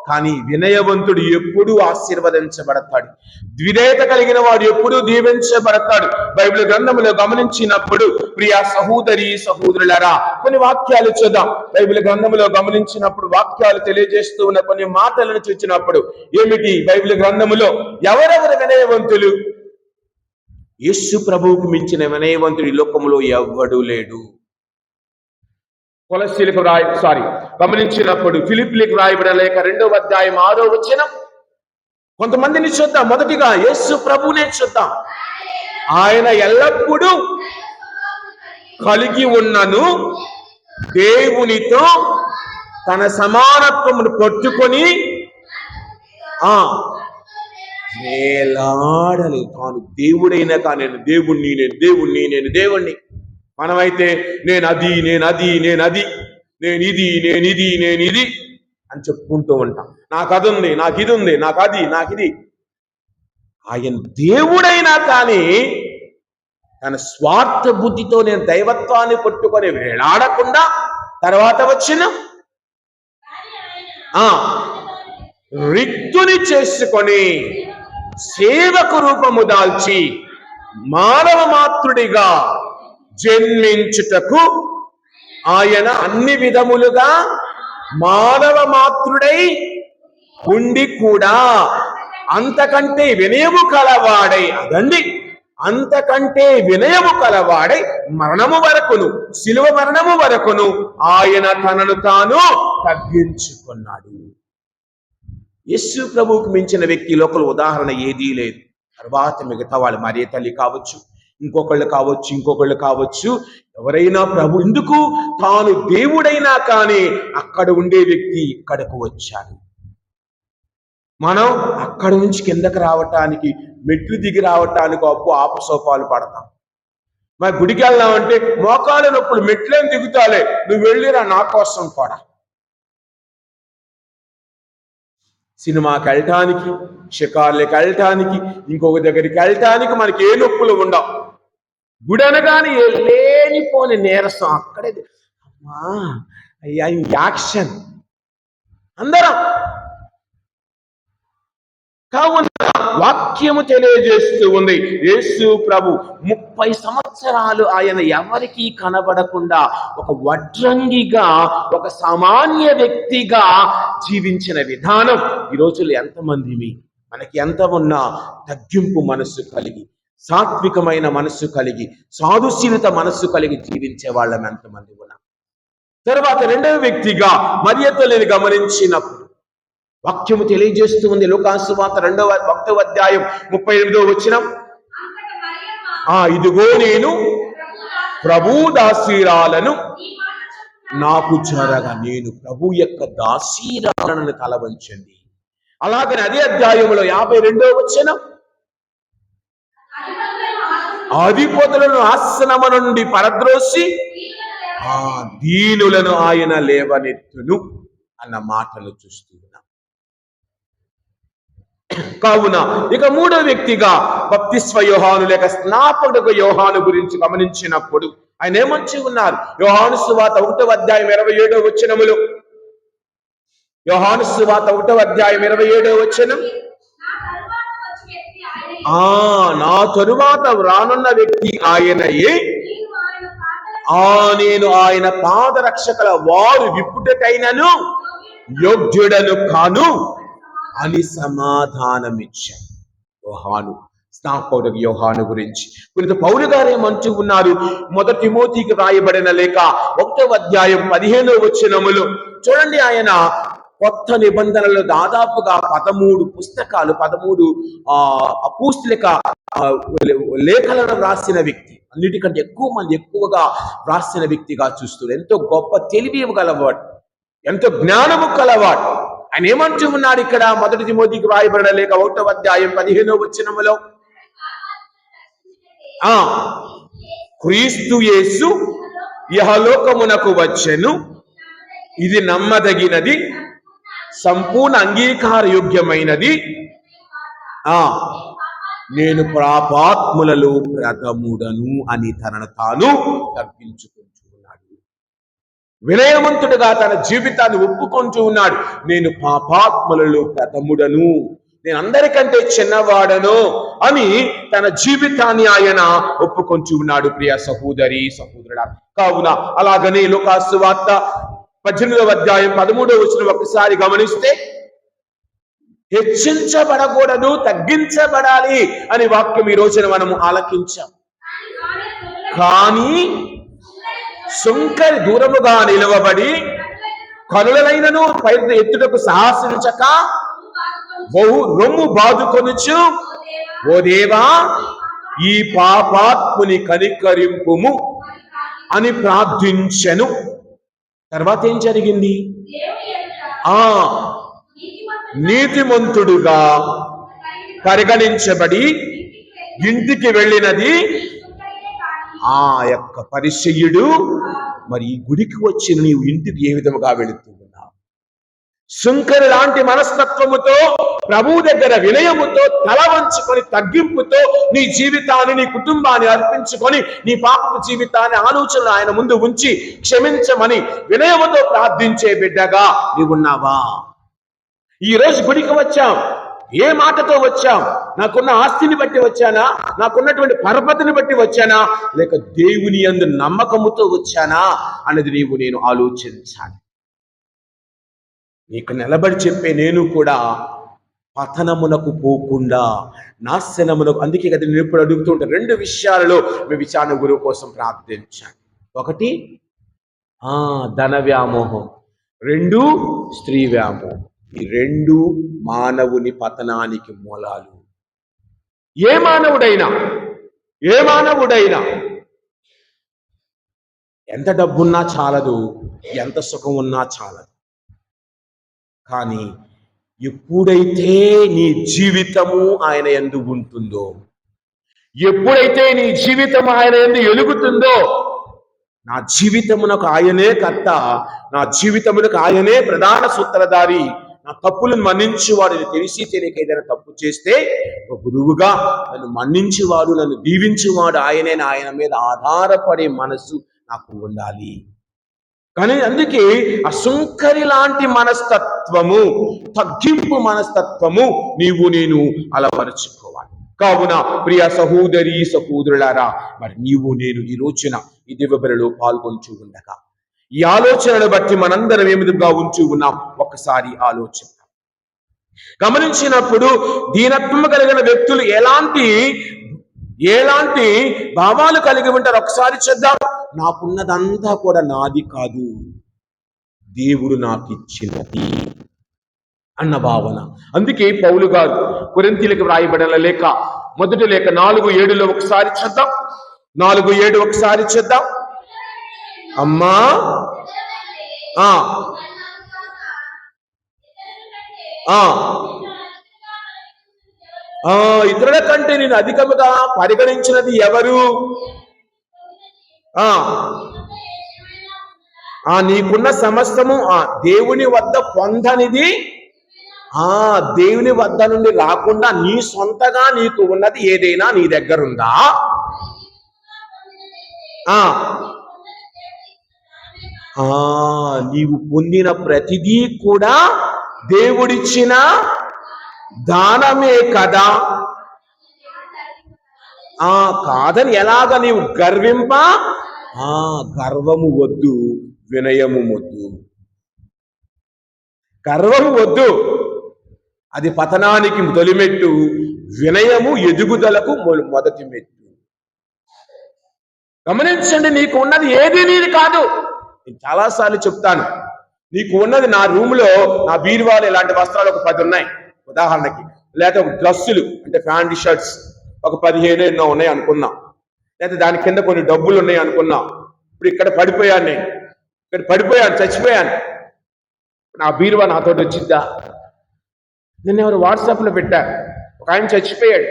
కానీ వినయవంతుడు ఎప్పుడూ ఆశీర్వదించబడతాడు, విధేయత కలిగిన వాడు ఎప్పుడూ దీవించబడతాడు. బైబిల్ గ్రంథంలో గమనించినప్పుడు ప్రియా సహోదరి సహోదరులారా, కొన్ని వాక్యాలు చూద్దాం. బైబిల్ గ్రంథంలో గమనించినప్పుడు వాక్యాలు తెలియజేస్తూ ఉన్న కొన్ని మాటలను చూచినప్పుడు ఏమిటి? బైబిల్ గ్రంథములో ఎవరెవరు వినయవంతులు? యేసు ప్రభువుకు మించిన వినయవంతుడు ఈ లోకములో ఎవ్వడూ లేడు. గమనించినప్పుడు ఫిలిప్పీలకు రాయబడిన లేఖ 2వ అధ్యాయం 6వ వచనం. కొంతమందిని చూద్దాం. మొదటిగా యేసు ప్రభువునే చూద్దాం. ఆయన ఎల్లప్పుడూ కలిగి ఉన్నను, దేవునితో తన సమానత్వమును పట్టుకొని వేలాడలేదు. తాను దేవుడైనా కానీ నేను దేవుణ్ణి. మనమైతే నేను అది నేను ఇది అని చెప్పుకుంటూ ఉంటాం. నాకు అది ఉంది, నాకు ఇది ఉంది, నాకు ఇది. ఆయన దేవుడైనా కానీ తన స్వార్థ బుద్ధితో నేను దైవత్వాన్ని పట్టుకొని వేలాడకుండా తర్వాత వచ్చిన రిక్తుని చేసుకొని సేవకు రూపము దాల్చి మానవ మాతృడిగా జన్మించుటకు ఆయన అన్ని విధములుగా మానవ మాతృడై ఉండి కూడా అంతకంటే వినయము కలవాడై మరణము వరకును, శిలువ మరణము వరకును ఆయన తనను తాను తగ్గించుకున్నాడు. యేసు ప్రభువుకు మించిన వ్యక్తి లోకల్ ఉదాహరణ ఏదీ లేదు. తర్వాత మిగతా వాళ్ళు మరియ తల్లి కావచ్చు, ఇంకొకళ్ళు కావచ్చు, ఎవరైనా ప్రభు ఎందుకు తాను దేవుడైనా కానీ అక్కడ ఉండే వ్యక్తి ఇక్కడకు వచ్చాడు. మనం అక్కడి నుంచి కిందకి రావటానికి, మెట్లు దిగి రావటానికి ఆపసోపాలు పడతాం. మరి గుడికి వెళ్దామంటే మోకాలు నొప్పులు, మెట్లేం దిగుతాలే, నువ్వు వెళ్ళిరా నా కోసం కూడా. సినిమాకి వెళ్ళటానికి, షికార్లకి వెళ్ళటానికి, ఇంకొక దగ్గరికి వెళ్ళటానికి మనకి ఏ నొప్పులు ఉండవు. గుడి అనగానే లేనిపోని నీరసం, అక్కడే అయ్యా యాక్షన్ అందరం. కావున వాక్యము తెలియజేస్తూ ఉంది, యేసు ప్రభు 30 సంవత్సరాలు ఆయన ఎవరికీ కనబడకుండా ఒక వడ్రంగిగా, ఒక సామాన్య వ్యక్తిగా జీవించిన విధానం ఈ రోజుల్లో ఎంతమంది మనకి ఎంత ఉన్నా తగ్గింపు మనస్సు కలిగి, సాత్వికమైన మనస్సు కలిగి, సాధుశీలత మనస్సు కలిగి జీవించే వాళ్ళం ఎంతమంది ఉన్నా. తర్వాత రెండవ వ్యక్తిగా మరియ తల్లిని గమనించినప్పుడు వాక్యము తెలియజేస్తూ ఉంది. లూకాసు వార్త 1వ అధ్యాయం 38వ వచనం, ఇదిగో నేను ప్రభు దాసీరాలను నాకు జరగా, నేను ప్రభు యొక్క దాసీరాలను తలవంచండి. అలాగని అదే అధ్యాయంలో 52వ వచనం, అధిపతులను ఆసనము నుండి పరద్రోసి దీనులను ఆయన లేవనెత్తును అన్న మాటలు చూస్తూ ఉన్నాం. కావున ఇక మూడో వ్యక్తిగా బప్తిస్మ యోహాను లేక స్నాపకుడు యోహాను గురించి గమనించినప్పుడు ఆయన ఏమంచి ఉన్నారు? యోహాను సువార్త 1వ అధ్యాయం 27వ వచనములో, యోహాను సువార్త 1వ అధ్యాయం 27వ వచనం, నా తరువాత రానున్న వ్యక్తి ఆయనయే, నేను ఆయన పాదరక్షకుల వారు విప్పుటకైనను యోగ్యుడను కాను అని సమాధానమిచ్చాడు. యోహాను, స్నాపకుడు యోహాను గురించి పునీత పౌలు గారు ఏమంటూ ఉన్నారు? 1 తిమోతికి రాయబడిన లేఖ 1వ అధ్యాయం 15వ వచనములో చూడండి, ఆయన కొత్త నిబంధనలు దాదాపుగా 13 పుస్తకాలు, 13 అపోస్తలిక లేఖలను రాసిన వ్యక్తి. అన్నిటికంటే ఎక్కువగా రాసిన వ్యక్తిగా చూస్తున్నారు. ఎంతో గొప్ప తెలివి గలవాడు, ఎంతో జ్ఞానము కలవాడు. ఆయన ఏమంటూ ఉన్నాడు ఇక్కడ 1 తిమోతికి రాయబడిన లేఖ 1వ అధ్యాయం 15వ వచనములో, క్రీస్తు యేసు ఇహలోకమునకు వచ్చెను, ఇది నమ్మదగినది, సంపూర్ణ అంగీకార యోగ్యమైనది, నేను పాపాత్ములలో ప్రథముడను అని తనను తాను తగ్గించుకుంటున్నాడు. వినయవంతుడుగా తన జీవితాన్ని ఒప్పుకుంటూ ఉన్నాడు. నేను పాపాత్ములలో ప్రథముడను, నేను అందరికంటే చిన్నవాడను అని తన జీవితాన్ని ఆయన ఒప్పుకొంటూ ఉన్నాడు. ప్రియ సహోదరి సహోదరుడా, కావున అలాగనే లూకాసు వార్త 18వ అధ్యాయం 13వ వచనం ఒకసారి గమనిస్తే, హెచ్చించబడకూడదు, తగ్గించబడాలి అని వాక్యం ఈ రోజున మనము ఆలకించాం. కానీ సుంకరి దూరముగా నిలవబడి కనులైనను పైన ఎత్తుటకు సాహసించక రొమ్ము బాదుకొనుచు, ఓ దేవా ఈ పాపాత్ముని కనికరింపుము అని ప్రార్థించెను. తర్వాత ఏం జరిగింది? నీతిమంతుడుగా పరిగణించబడి ఇంటికి వెళ్ళినది ఆ యొక్క పరిసయ్యుడు. మరి ఈ గుడికి వచ్చిన నీవు ఇంటికి ఏ విధముగా వెళుతూ ఉన్నావు? సుంకరి లాంటి మనస్తత్వముతో, ప్రభువు దగ్గర వినయముతో, తల వంచుకొని తగ్గింపుతో నీ జీవితాన్ని, నీ కుటుంబాన్ని అర్పించుకొని, నీ పాపపు జీవితాన్ని, ఆలోచనలు ఆయన ముందు ఉంచి క్షమించమని వినయముతో ప్రార్థించే బిడ్డగా నీవున్నావా? ఈ రోజు గుడికి వచ్చాం, ఏ మాటతో వచ్చాం? నాకున్న ఆస్తిని బట్టి వచ్చానా? నాకున్నటువంటి పరపతిని బట్టి వచ్చానా? లేక దేవుని యందు నమ్మకముతో వచ్చానా అన్నది నేను ఆలోచించాలి. నీకు నిలబడి చెప్పే నేను కూడా పతనమునకు పోకుండా నాశనమునకు, అందుకే కదా నేను ఎప్పుడు అడుగుతూ ఉంటాను, 2 విషయాలలో మీ విచారణ గురువు కోసం ప్రార్థించాను. 1 ధన వ్యామోహం, 2 స్త్రీ వ్యామోహం. ఈ 2 మానవుని పతనానికి మూలాలు. ఏ మానవుడైనా ఎంత డబ్బున్నా చాలదు, ఎంత సుఖం ఉన్నా చాలదు. కానీ ఎప్పుడైతే నీ జీవితము ఆయన యందు ఉంటుందో, ఎప్పుడైతే నీ జీవితం ఆయన యందు ఎలుగుతుందో, నా జీవితమునకు ఆయనే కర్త, నా జీవితమునకు ఆయనే ప్రధాన సూత్రధారి, నా తప్పులను మన్నించేవాడు, తెలిసి తెలియక ఏదైనా తప్పు చేస్తే ఒక గురువుగా నన్ను మన్నించేవాడు, నన్ను దీవించేవాడు ఆయనే, ఆయన మీద ఆధారపడే మనసు నాకు ఉండాలి. కానీ అందుకే ఆ సుంకరి లాంటి మనస్తత్వము, తగ్గింపు మనస్తత్వము నేను అలవరుచుకోవాలి. కావున ప్రియ సహోదరి సహోదరులారా, మరి నేను ఈ రోజున ఈ దివ్యబలిలో పాల్గొంటూ ఉండగా ఈ ఆలోచనను బట్టి మనందరం ఏ విధంగా ఉంటూ ఉన్నాం ఒక్కసారి ఆలోచన గమనించినప్పుడు, దీనత్వము కలిగిన వ్యక్తులు ఎలాంటి భావాలు కలిగి ఉంటారు ఒకసారి చూద్దాం. నాకున్నదంతా కూడా నాది కాదు, దేవుడు నాకు ఇచ్చినది అన్న భావన. అందుకే పౌలు గారు కొరింథీయులకు వ్రాయబడిన లేఖ, మొదటి లేఖ 4:7 ఒకసారి చూద్దాం. 4:7 ఒకసారి చూద్దాం. అమ్మా ఇతరుల కంటే నేను అధికముగా పరిగణించినది ఎవరు? నీకున్న సమస్తము దేవుని వద్ద పొందనిది, దేవుని వద్ద నుండి రాకుండా నీ సొంతగా నీకు ఉన్నది ఏదైనా నీ దగ్గర ఉందా? నీవు పొందిన ప్రతిదీ కూడా దేవుడిచ్చిన దానమే కదా. కాదని ఎలాగ నీవు గర్వము వద్దు, వినయము వద్దు. గర్వము వద్దు, అది పతనానికి తొలిమెట్టు. వినయము ఎదుగుదలకు మొదటి మెట్టు. గమనించండి, నీకు ఉన్నది ఏది నీది కాదు. నేను చాలాసార్లు చెప్తాను, నీకు ఉన్నది నా రూమ్లో, నా బీరువాలు ఇలాంటి వస్త్రాలు ఒక 10 ఉన్నాయి ఉదాహరణకి, లేక డ్రెస్సులు అంటే ప్యాంట్ షర్ట్స్ ఒక 15 ఎన్నో ఉన్నాయి అనుకున్నాం, లేకపోతే దాని కింద కొన్ని డబ్బులు ఉన్నాయి అనుకున్నాం. ఇప్పుడు ఇక్కడ పడిపోయాను, చచ్చిపోయాను. నా బీరువా నాతో వచ్చిద్దా? నిన్న ఎవరు వాట్సాప్లో పెట్టారు, ఒక ఆయన చచ్చిపోయాడు.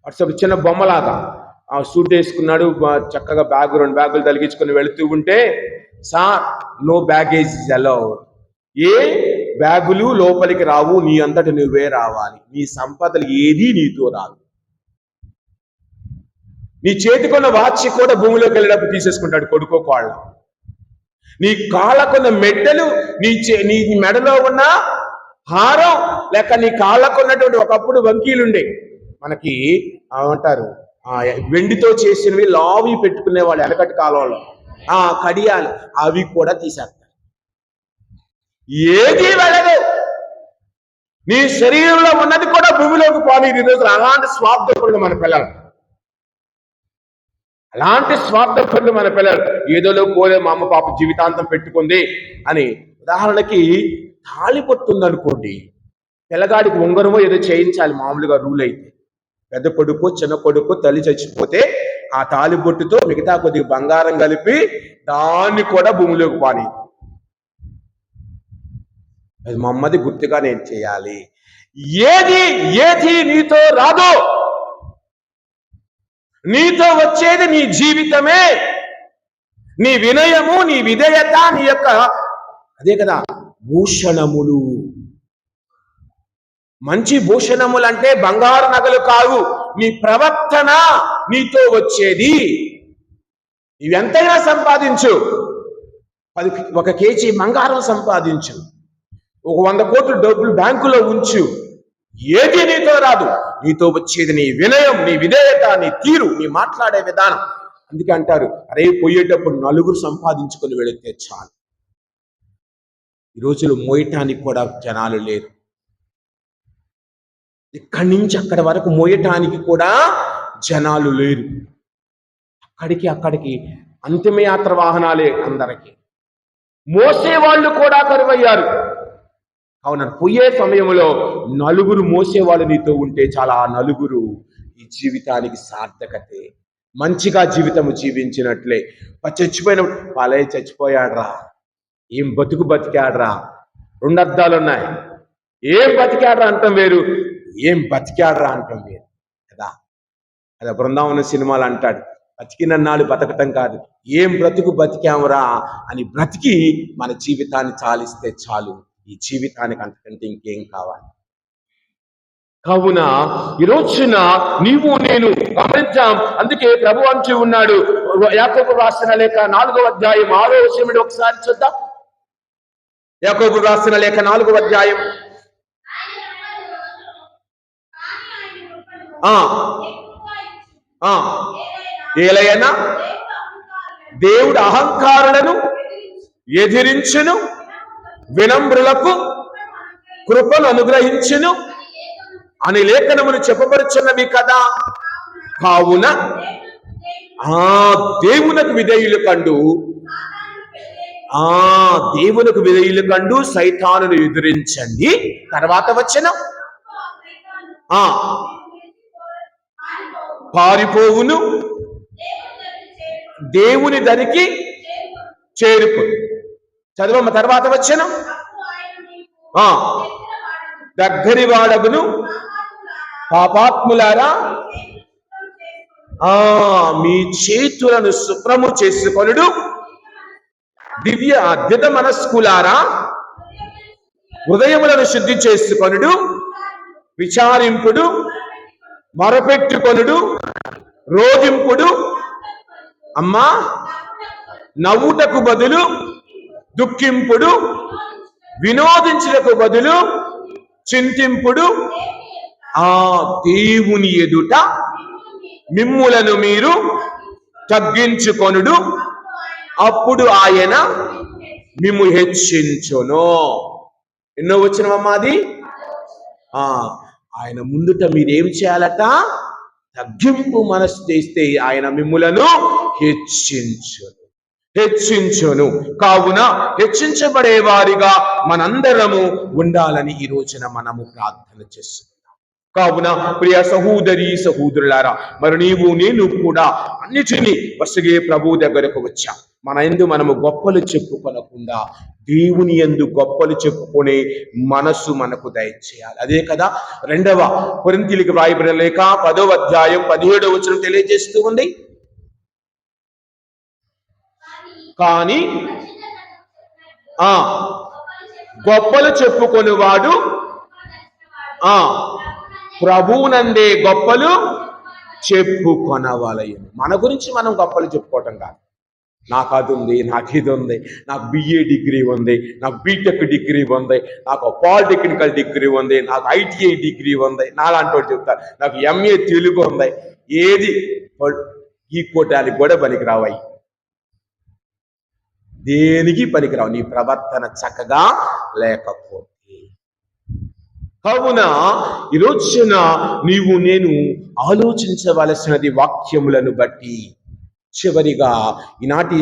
వాట్సాప్ చిన్న బొమ్మలాగా సూట్ వేసుకున్నాడు, చక్కగా 2 బ్యాగులు తలిగించుకొని వెళుతూ ఉంటే, sir no baggage is allowed. ఏ బ్యాగులు లోపలికి రావు, నీ అంతటి నువ్వే రావాలి. నీ సంపదలు ఏది నీతో రాదు. నీ చేతికున్న వాచ్ కూడా భూమిలోకి వెళ్ళినప్పుడు తీసేసుకుంటాడు కొడుకో కోళ్ళ. నీ కాళ్ళకున్న మెట్టెలు, నీ మెడలో ఉన్న హారం, లేక నీ కాళ్ళకున్నటువంటి ఒకప్పుడు వంకీలుండే, మనకి ఏమంటారు వెండితో చేసినవి లావి పెట్టుకునే వాళ్ళు వెనకటి కాలంలో, కడియాలు, అవి కూడా తీసేస్తారు. ఏది వెళ్ళదు. నీ శరీరంలో ఉన్నది కూడా భూమిలోకి పోనీ. ఈరోజు అలాంటి స్వార్థపరులు మన పిల్లలు, ఏదోలో పోలే మా అమ్మ పాప జీవితాంతం పెట్టుకుంది అని. ఉదాహరణకి తాళి పట్టుందనుకోండి, పిల్లగాడికి ఉంగరమో ఏదో చేయించాలి మామూలుగా రూల్ అయితే. పెద్ద కొడుకు చిన్న కొడుకు తల్లి చచ్చిపోతే ఆ తాళి బొట్టుతో మిగతా కొద్దిగా బంగారం కలిపి దాన్ని కూడా భూమిలోకి పాని. అది మా అమ్మది గుర్తుగా నేను చేయాలి. ఏది ఏది నీతో రాదు. నీతో వచ్చేది నీ జీవితమే, నీ వినయము, నీ విధేయత, నీ యొక్క అదే కదా భూషణములు. మంచి భూషణములు అంటే బంగారు నగలు కావు, నీ ప్రవర్తన నీతో వచ్చేది. ఇవెంతైనా సంపాదించు, 1 కేజీ బంగారం సంపాదించు, 100 కోట్ల డబ్బులు బ్యాంకులో ఉంచు, ఏది నీతో రాదు. నీతో వచ్చేది నీ వినయం, నీ విధేయత, నీ తీరు, నీ మాట్లాడే విధానం. అందుకే అంటారు, అరే పోయేటప్పుడు 4 సంపాదించుకొని వెళితే చాలు. ఈ రోజులు మోయటానికి కూడా జనాలు లేరు. ఇక్కడి నుంచి అక్కడి వరకు మోయటానికి కూడా జనాలు లేరు. అక్కడికి అంతిమయాత్ర వాహనాలే అందరికీ. మోసేవాళ్ళు కూడా కరువయ్యారు. అవున పోయే సమయంలో 4 మోసేవాళ్ళు నీతో ఉంటే చాలా. 4 ఈ జీవితానికి సార్థకతే. మంచిగా జీవితము జీవించినట్లే. చచ్చిపోయిన వాళ్ళే చచ్చిపోయాడ్రా, ఏం బతికాడ్రా. 2 అర్థాలు ఉన్నాయి. ఏం బతికాడ్రా అంటాం వేరు, ఏం బతికాడ్రా అంటాం వేరు కదా. అదే బృందావన సినిమాలు అంటాడు, బతికినన్నాళ్ళు బతకటం కాదు, ఏం బ్రతుకు బతికామురా అని బ్రతికి మన జీవితాన్ని చాలిస్తే చాలు. ఈ జీవితానికి అంతకంటే ఇంకేం కావాలి. కావున ఈ రోజున నీవు నేను గమనించాం. అందుకే ప్రభు అంటూ ఉన్నాడు, యాకోబు రాసిన లేఖ 4వ అధ్యాయం 6వ వచనం ఒకసారి చూద్దాం. యాకోబు రాసిన లేఖ 4వ అధ్యాయం ఏలైనా దేవుడు అహంకారులను ఎదిరించును, వినమ్రులకు కృపను అనుగ్రహించును అని లేఖనములు చెప్పబడుచున్నవి కదా. కావున దేవునకు విధేయులు కండు సైతానును ఎదిరించండి. తర్వాత వచనం, పారిపోవును, దేవుని దరికి చేరుకు. చదవమ్మ తర్వాత వచనం, దగ్గరి వాడగును పాపాత్ములారా మీ చేతులను శుభ్రము చేసుకొనుడు, దివ్య మనస్కులారా హృదయములను శుద్ధి చేసుకొనుడు, విచారింపుడు, మొరపెట్టుకొనుడు, రోధింపుడు. అమ్మా నవ్వుటకు బదులు దుఃఖింపుడు, వినోదించుటకు బదులు చింతింపుడు. దేవుని ఎదుట మిమ్ములను మీరు తగ్గించుకొనుడు, అప్పుడు ఆయన మిమ్ము హెచ్చించును. ఎన్నో వచనమమ్మా అది. ఆయన ముందుట మీరేం చేయాలట? తగ్గింపు మనసు చేస్తే ఆయన మిమ్ములను హెచ్చించును. కావున హెచ్చించబడే వారిగా మనందరము ఉండాలని ఈ రోజున మనము ప్రార్థన చేస్తున్నాం. కావున ప్రియ సహోదరి సహోదరులారా, మరి నీవు నేను కూడా అన్నిటినీ వసగే ప్రభు దగ్గరకు వచ్చాం. మన యందు మనము గొప్పలు చెప్పుకొనకుండా దేవుని యందు గొప్పలు చెప్పుకునే మనసు మనకు దయచేయాలి. అదే కదా 2వ కొరింథీయులకు వ్రాయబడిన లేఖ 10వ అధ్యాయం 17వ వచనం తెలియజేస్తూ ఉంది. కానీ గొప్పలు చెప్పుకొనివాడు ప్రభువునందే గొప్పలు చెప్పుకొనవలెను. మన గురించి మనం గొప్పలు చెప్పుకోవటం కాదు. నాకు అది ఉంది, నాకు ఇది ఉంది, నాకు BA డిగ్రీ ఉంది, నాకు బీటెక్ డిగ్రీ ఉంది, నాకు పాలిటెక్నికల్ డిగ్రీ ఉంది, నాకు ITI డిగ్రీ ఉంది. నాలాంటి వాడు చెప్తారు నాకు MA తెలుగు ఉంది. ఏది ఈ కోటానికి కూడా పనికిరావాయి, దేనికి పనికిరావు నీ ప్రవర్తన చక్కగా లేకపోతే. కావున ఈ రోజున నీవు నేను ఆలోచించవలసినది వాక్యములను బట్టి. చివరిగా ఈనాటి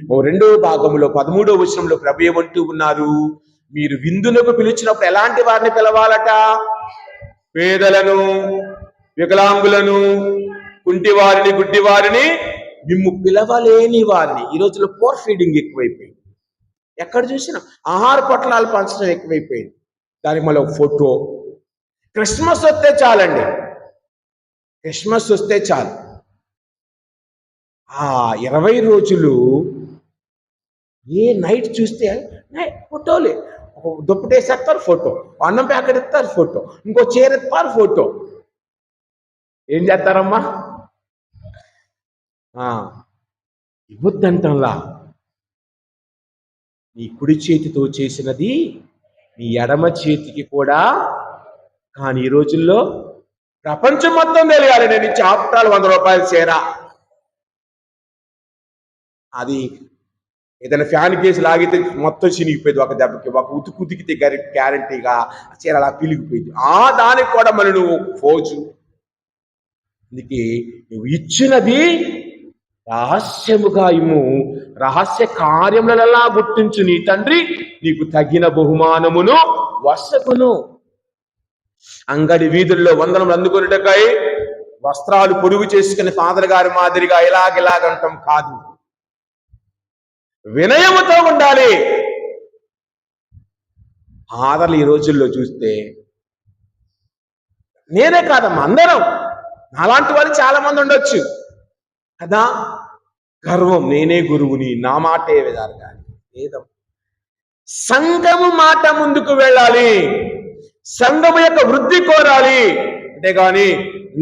2వ భాగంలో 13వ వచనంలో ప్రభు ఏమంటూ ఉన్నారు? మీరు విందులకు పిలిచినప్పుడు ఎలాంటి వారిని పిలవాలట? పేదలను, వికలాంగులను, కుంటివారిని, గుడ్డివారిని, మిమ్ము పిలవలేని వారిని. ఈ రోజుల్లో పోర్ ఫీడింగ్ ఎక్కువైపోయింది. ఎక్కడ చూసినా ఆహార పొట్లాలు పంచడం ఎక్కువైపోయింది. దానికి మళ్ళీ ఫోటో, క్రిస్మస్ వస్తే చాలండి, క్రిస్మస్ వస్తే చాలు. ఆ 20 రోజులు ఏ నైట్ చూస్తే ఫోటోలే. దుప్పటేసేస్తారు ఫోటో, అన్నం ప్యాకెట్ ఇస్తారు ఫోటో, ఇంకో చీర ఇస్తారు ఫోటో. ఏం చేస్తారమ్మా? ఇవ్వద్దంటంలా. నీ కుడి చేతితో చేసినది నీ ఎడమ చేతికి కూడా. కానీ ఈ రోజుల్లో ప్రపంచం మొత్తం తెలియాలి నేను ఇచ్చే ఆపుటాలు 100 రూపాయలు చీర. అది ఏదైనా ఫ్యాన్ కేసు లాగితే మొత్తం చినిగిపోయింది ఒక దెబ్బకి, ఒక ఉతికితే గ్యారంటీగా చీర అలా పిలిగిపోయింది. దానికి కూడా మళ్ళీ నువ్వు ఫోజు. అందుకే నువ్వు ఇచ్చినది రహస్యముగా ఇమ్ము, రహస్య కార్యములలా గుర్తించు, నీ తండ్రి నీకు తగిన బహుమానమును వసకును. అంగడి వీధుల్లో వందనములు అందుకునేటకై వస్త్రాలు పొడుగు చేసుకుని ఫాదర్ గారి మాదిరిగా ఇలాగంటాం కాదు, వినయముతో ఉండాలి. ఫాదర్లు ఈ రోజుల్లో చూస్తే, నేనే కాదమ్మా అందరం, అలాంటి వాళ్ళు చాలా మంది ఉండొచ్చు కదా, గర్వం, నేనే గురువుని, నా మాటే జరగాలి. లేదమ్మా, సంఘము మాట ముందుకు వెళ్ళాలి, సంఘము యొక్క వృద్ధి కోరాలి. అంతేగాని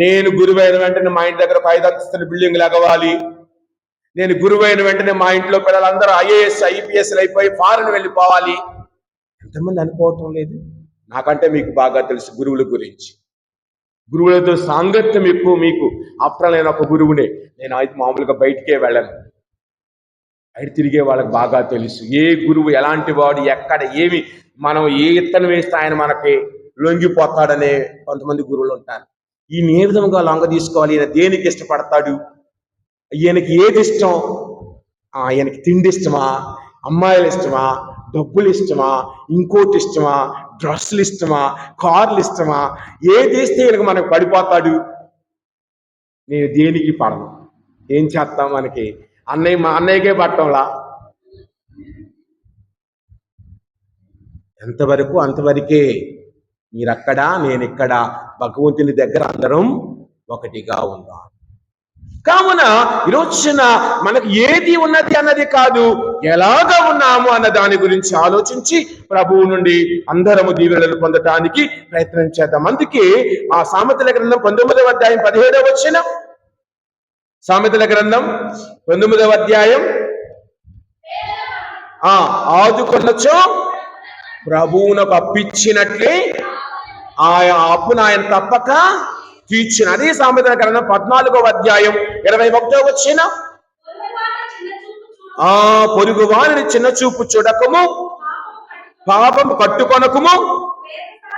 నేను గురువైన వెంటనే మా ఇంటి దగ్గర 5 అంతస్తుల బిల్డింగ్ లగవాలి, నేను గురువైన వెంటనే మా ఇంట్లో పిల్లలందరూ IAS IPS అయిపోయి ఫారెన్ వెళ్ళిపోవాలి, ఎంతమంది అనుకోవటం లేదు? నాకంటే మీకు బాగా తెలుసు గురువుల గురించి. గురువులతో సాంగత్యం ఎక్కువ మీకు. అప్పుడు నేను ఒక గురువునే, నేను అయితే మామూలుగా బయటికే వెళ్ళను, బయట తిరిగే వాళ్ళకి బాగా తెలుసు ఏ గురువు ఎలాంటి వాడు, ఎక్కడ ఏమి, మనం ఏ ఇత్తనం వేస్తే ఆయన మనకి లొంగిపోతాడనే కొంతమంది గురువులు ఉంటారు. ఈయన ఏ విధంగా లొంగ తీసుకోవాలి, ఈయన దేనికి ఇష్టపడతాడు, ఈయనకి ఏది ఇష్టం, ఈయనకి తిండి ఇష్టమా, అమ్మాయిలు ఇష్టమా, డబ్బులు ఇష్టమా, ఇంకోటి ఇష్టమా, డ్రెస్సులు ఇష్టమా, కార్లు ఇష్టమా, ఏది ఇస్తే ఈయనకి మనకు పడిపోతాడు. నేను దేనికి పడను. ఏం చేస్తాం, మనకి మా అన్నయ్యకే పట్టంలా. ఎంతవరకు అంతవరకే. మీరక్కడ, నేనిక్కడ, భగవంతుని దగ్గర అందరం ఒకటిగా ఉందాం. కావున ఈరోజున మనకు ఏది ఉన్నది అన్నది కాదు, ఎలాగా ఉన్నాము అన్న దాని గురించి ఆలోచించి ప్రభువు నుండి అందరము దీవెనలు పొందటానికి ప్రయత్నం చేద్దాం. అందుకే ఆ సామెతల గ్రంథం 19వ అధ్యాయం 17వ వచనం, సామెతల గ్రంథం 19వ అధ్యాయం, ఆదుకొనొచ్చు ప్రభువునకు అప్పిచ్చినట్లే ఆ అప్పును ఆయన తప్పక తీర్చిన. అదే సామెతల గ్రంథం 14వ అధ్యాయం 21వ వచనం, పొరుగు వారిని చిన్న చూపు చూడకము, పాపము కట్టుకొనకుము,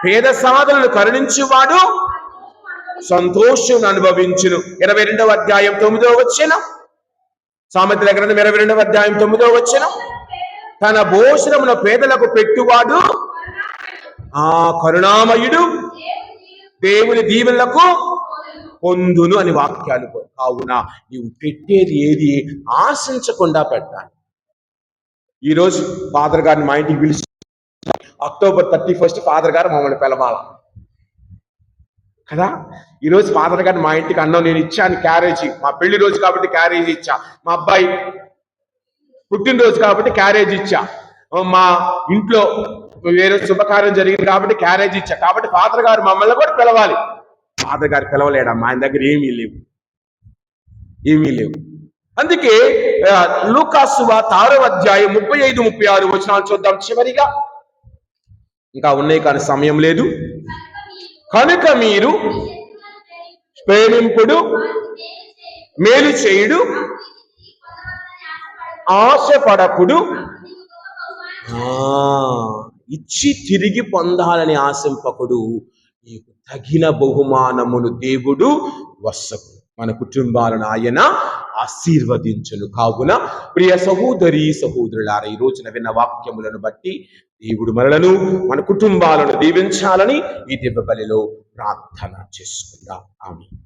పేద సాధనను కరుణించువాడు సంతోషం అనుభవించును. 22వ అధ్యాయం 9వ వచనం, సామెతల గ్రంథం 22వ అధ్యాయం 9వ వచనం, తన భోజనమున పేదలకు పెట్టువాడు కరుణామయుడు, దేవుని దీవెనలకు పొందును అని వాక్యాలు. కావున నీవు పెట్టేది ఏది ఆశించకుండా పెట్టాలి. ఈరోజు ఫాదర్ గారిని మా ఇంటికి పిలిచి, అక్టోబర్ 31 ఫాదర్ గారు మమ్మల్ని పిలవాల కదా. ఈరోజు ఫాదర్ గారిని మా ఇంటికి అన్నం నేను ఇచ్చాను, క్యారేజీ, మా పెళ్లి రోజు కాబట్టి క్యారేజీ ఇచ్చా, మా అబ్బాయి పుట్టినరోజు కాబట్టి క్యారేజ్ ఇచ్చా, మా ఇంట్లో వేరే శుభకార్యం జరిగింది కాబట్టి క్యారేజ్ ఇచ్చా. కాబట్టి ఫాదర్ గారు మమ్మల్ని కూడా పిలవాలి. ఫాదర్ గారు పిలవలేడమ్మా, ఆయన దగ్గర ఏమీ లేవు. అందుకే లూకాసు వార్త 6వ అధ్యాయం 35-36 వచనాలు చూద్దాం చివరిగా. ఇంకా ఉన్నాయి కానీ సమయం లేదు. కనుక మీరు ప్రేమింపుడు, మేలు చేయుడు, ఆశపడకుడు, ఇచ్చి తిరిగి పొందాలని ఆశింపకుడు, నీకు తగిన బహుమానమును దేవుడు వసకు, మన కుటుంబాలను ఆయన ఆశీర్వదించును. కావున ప్రియ సహోదరి సహోదరులారా, ఈ రోజున విన్న వాక్యములను బట్టి దేవుడు మనలను, మన కుటుంబాలను దీవించాలని ఈ దివ్య బలిలో ప్రార్థన చేసుకుందాం. ఆమేన్.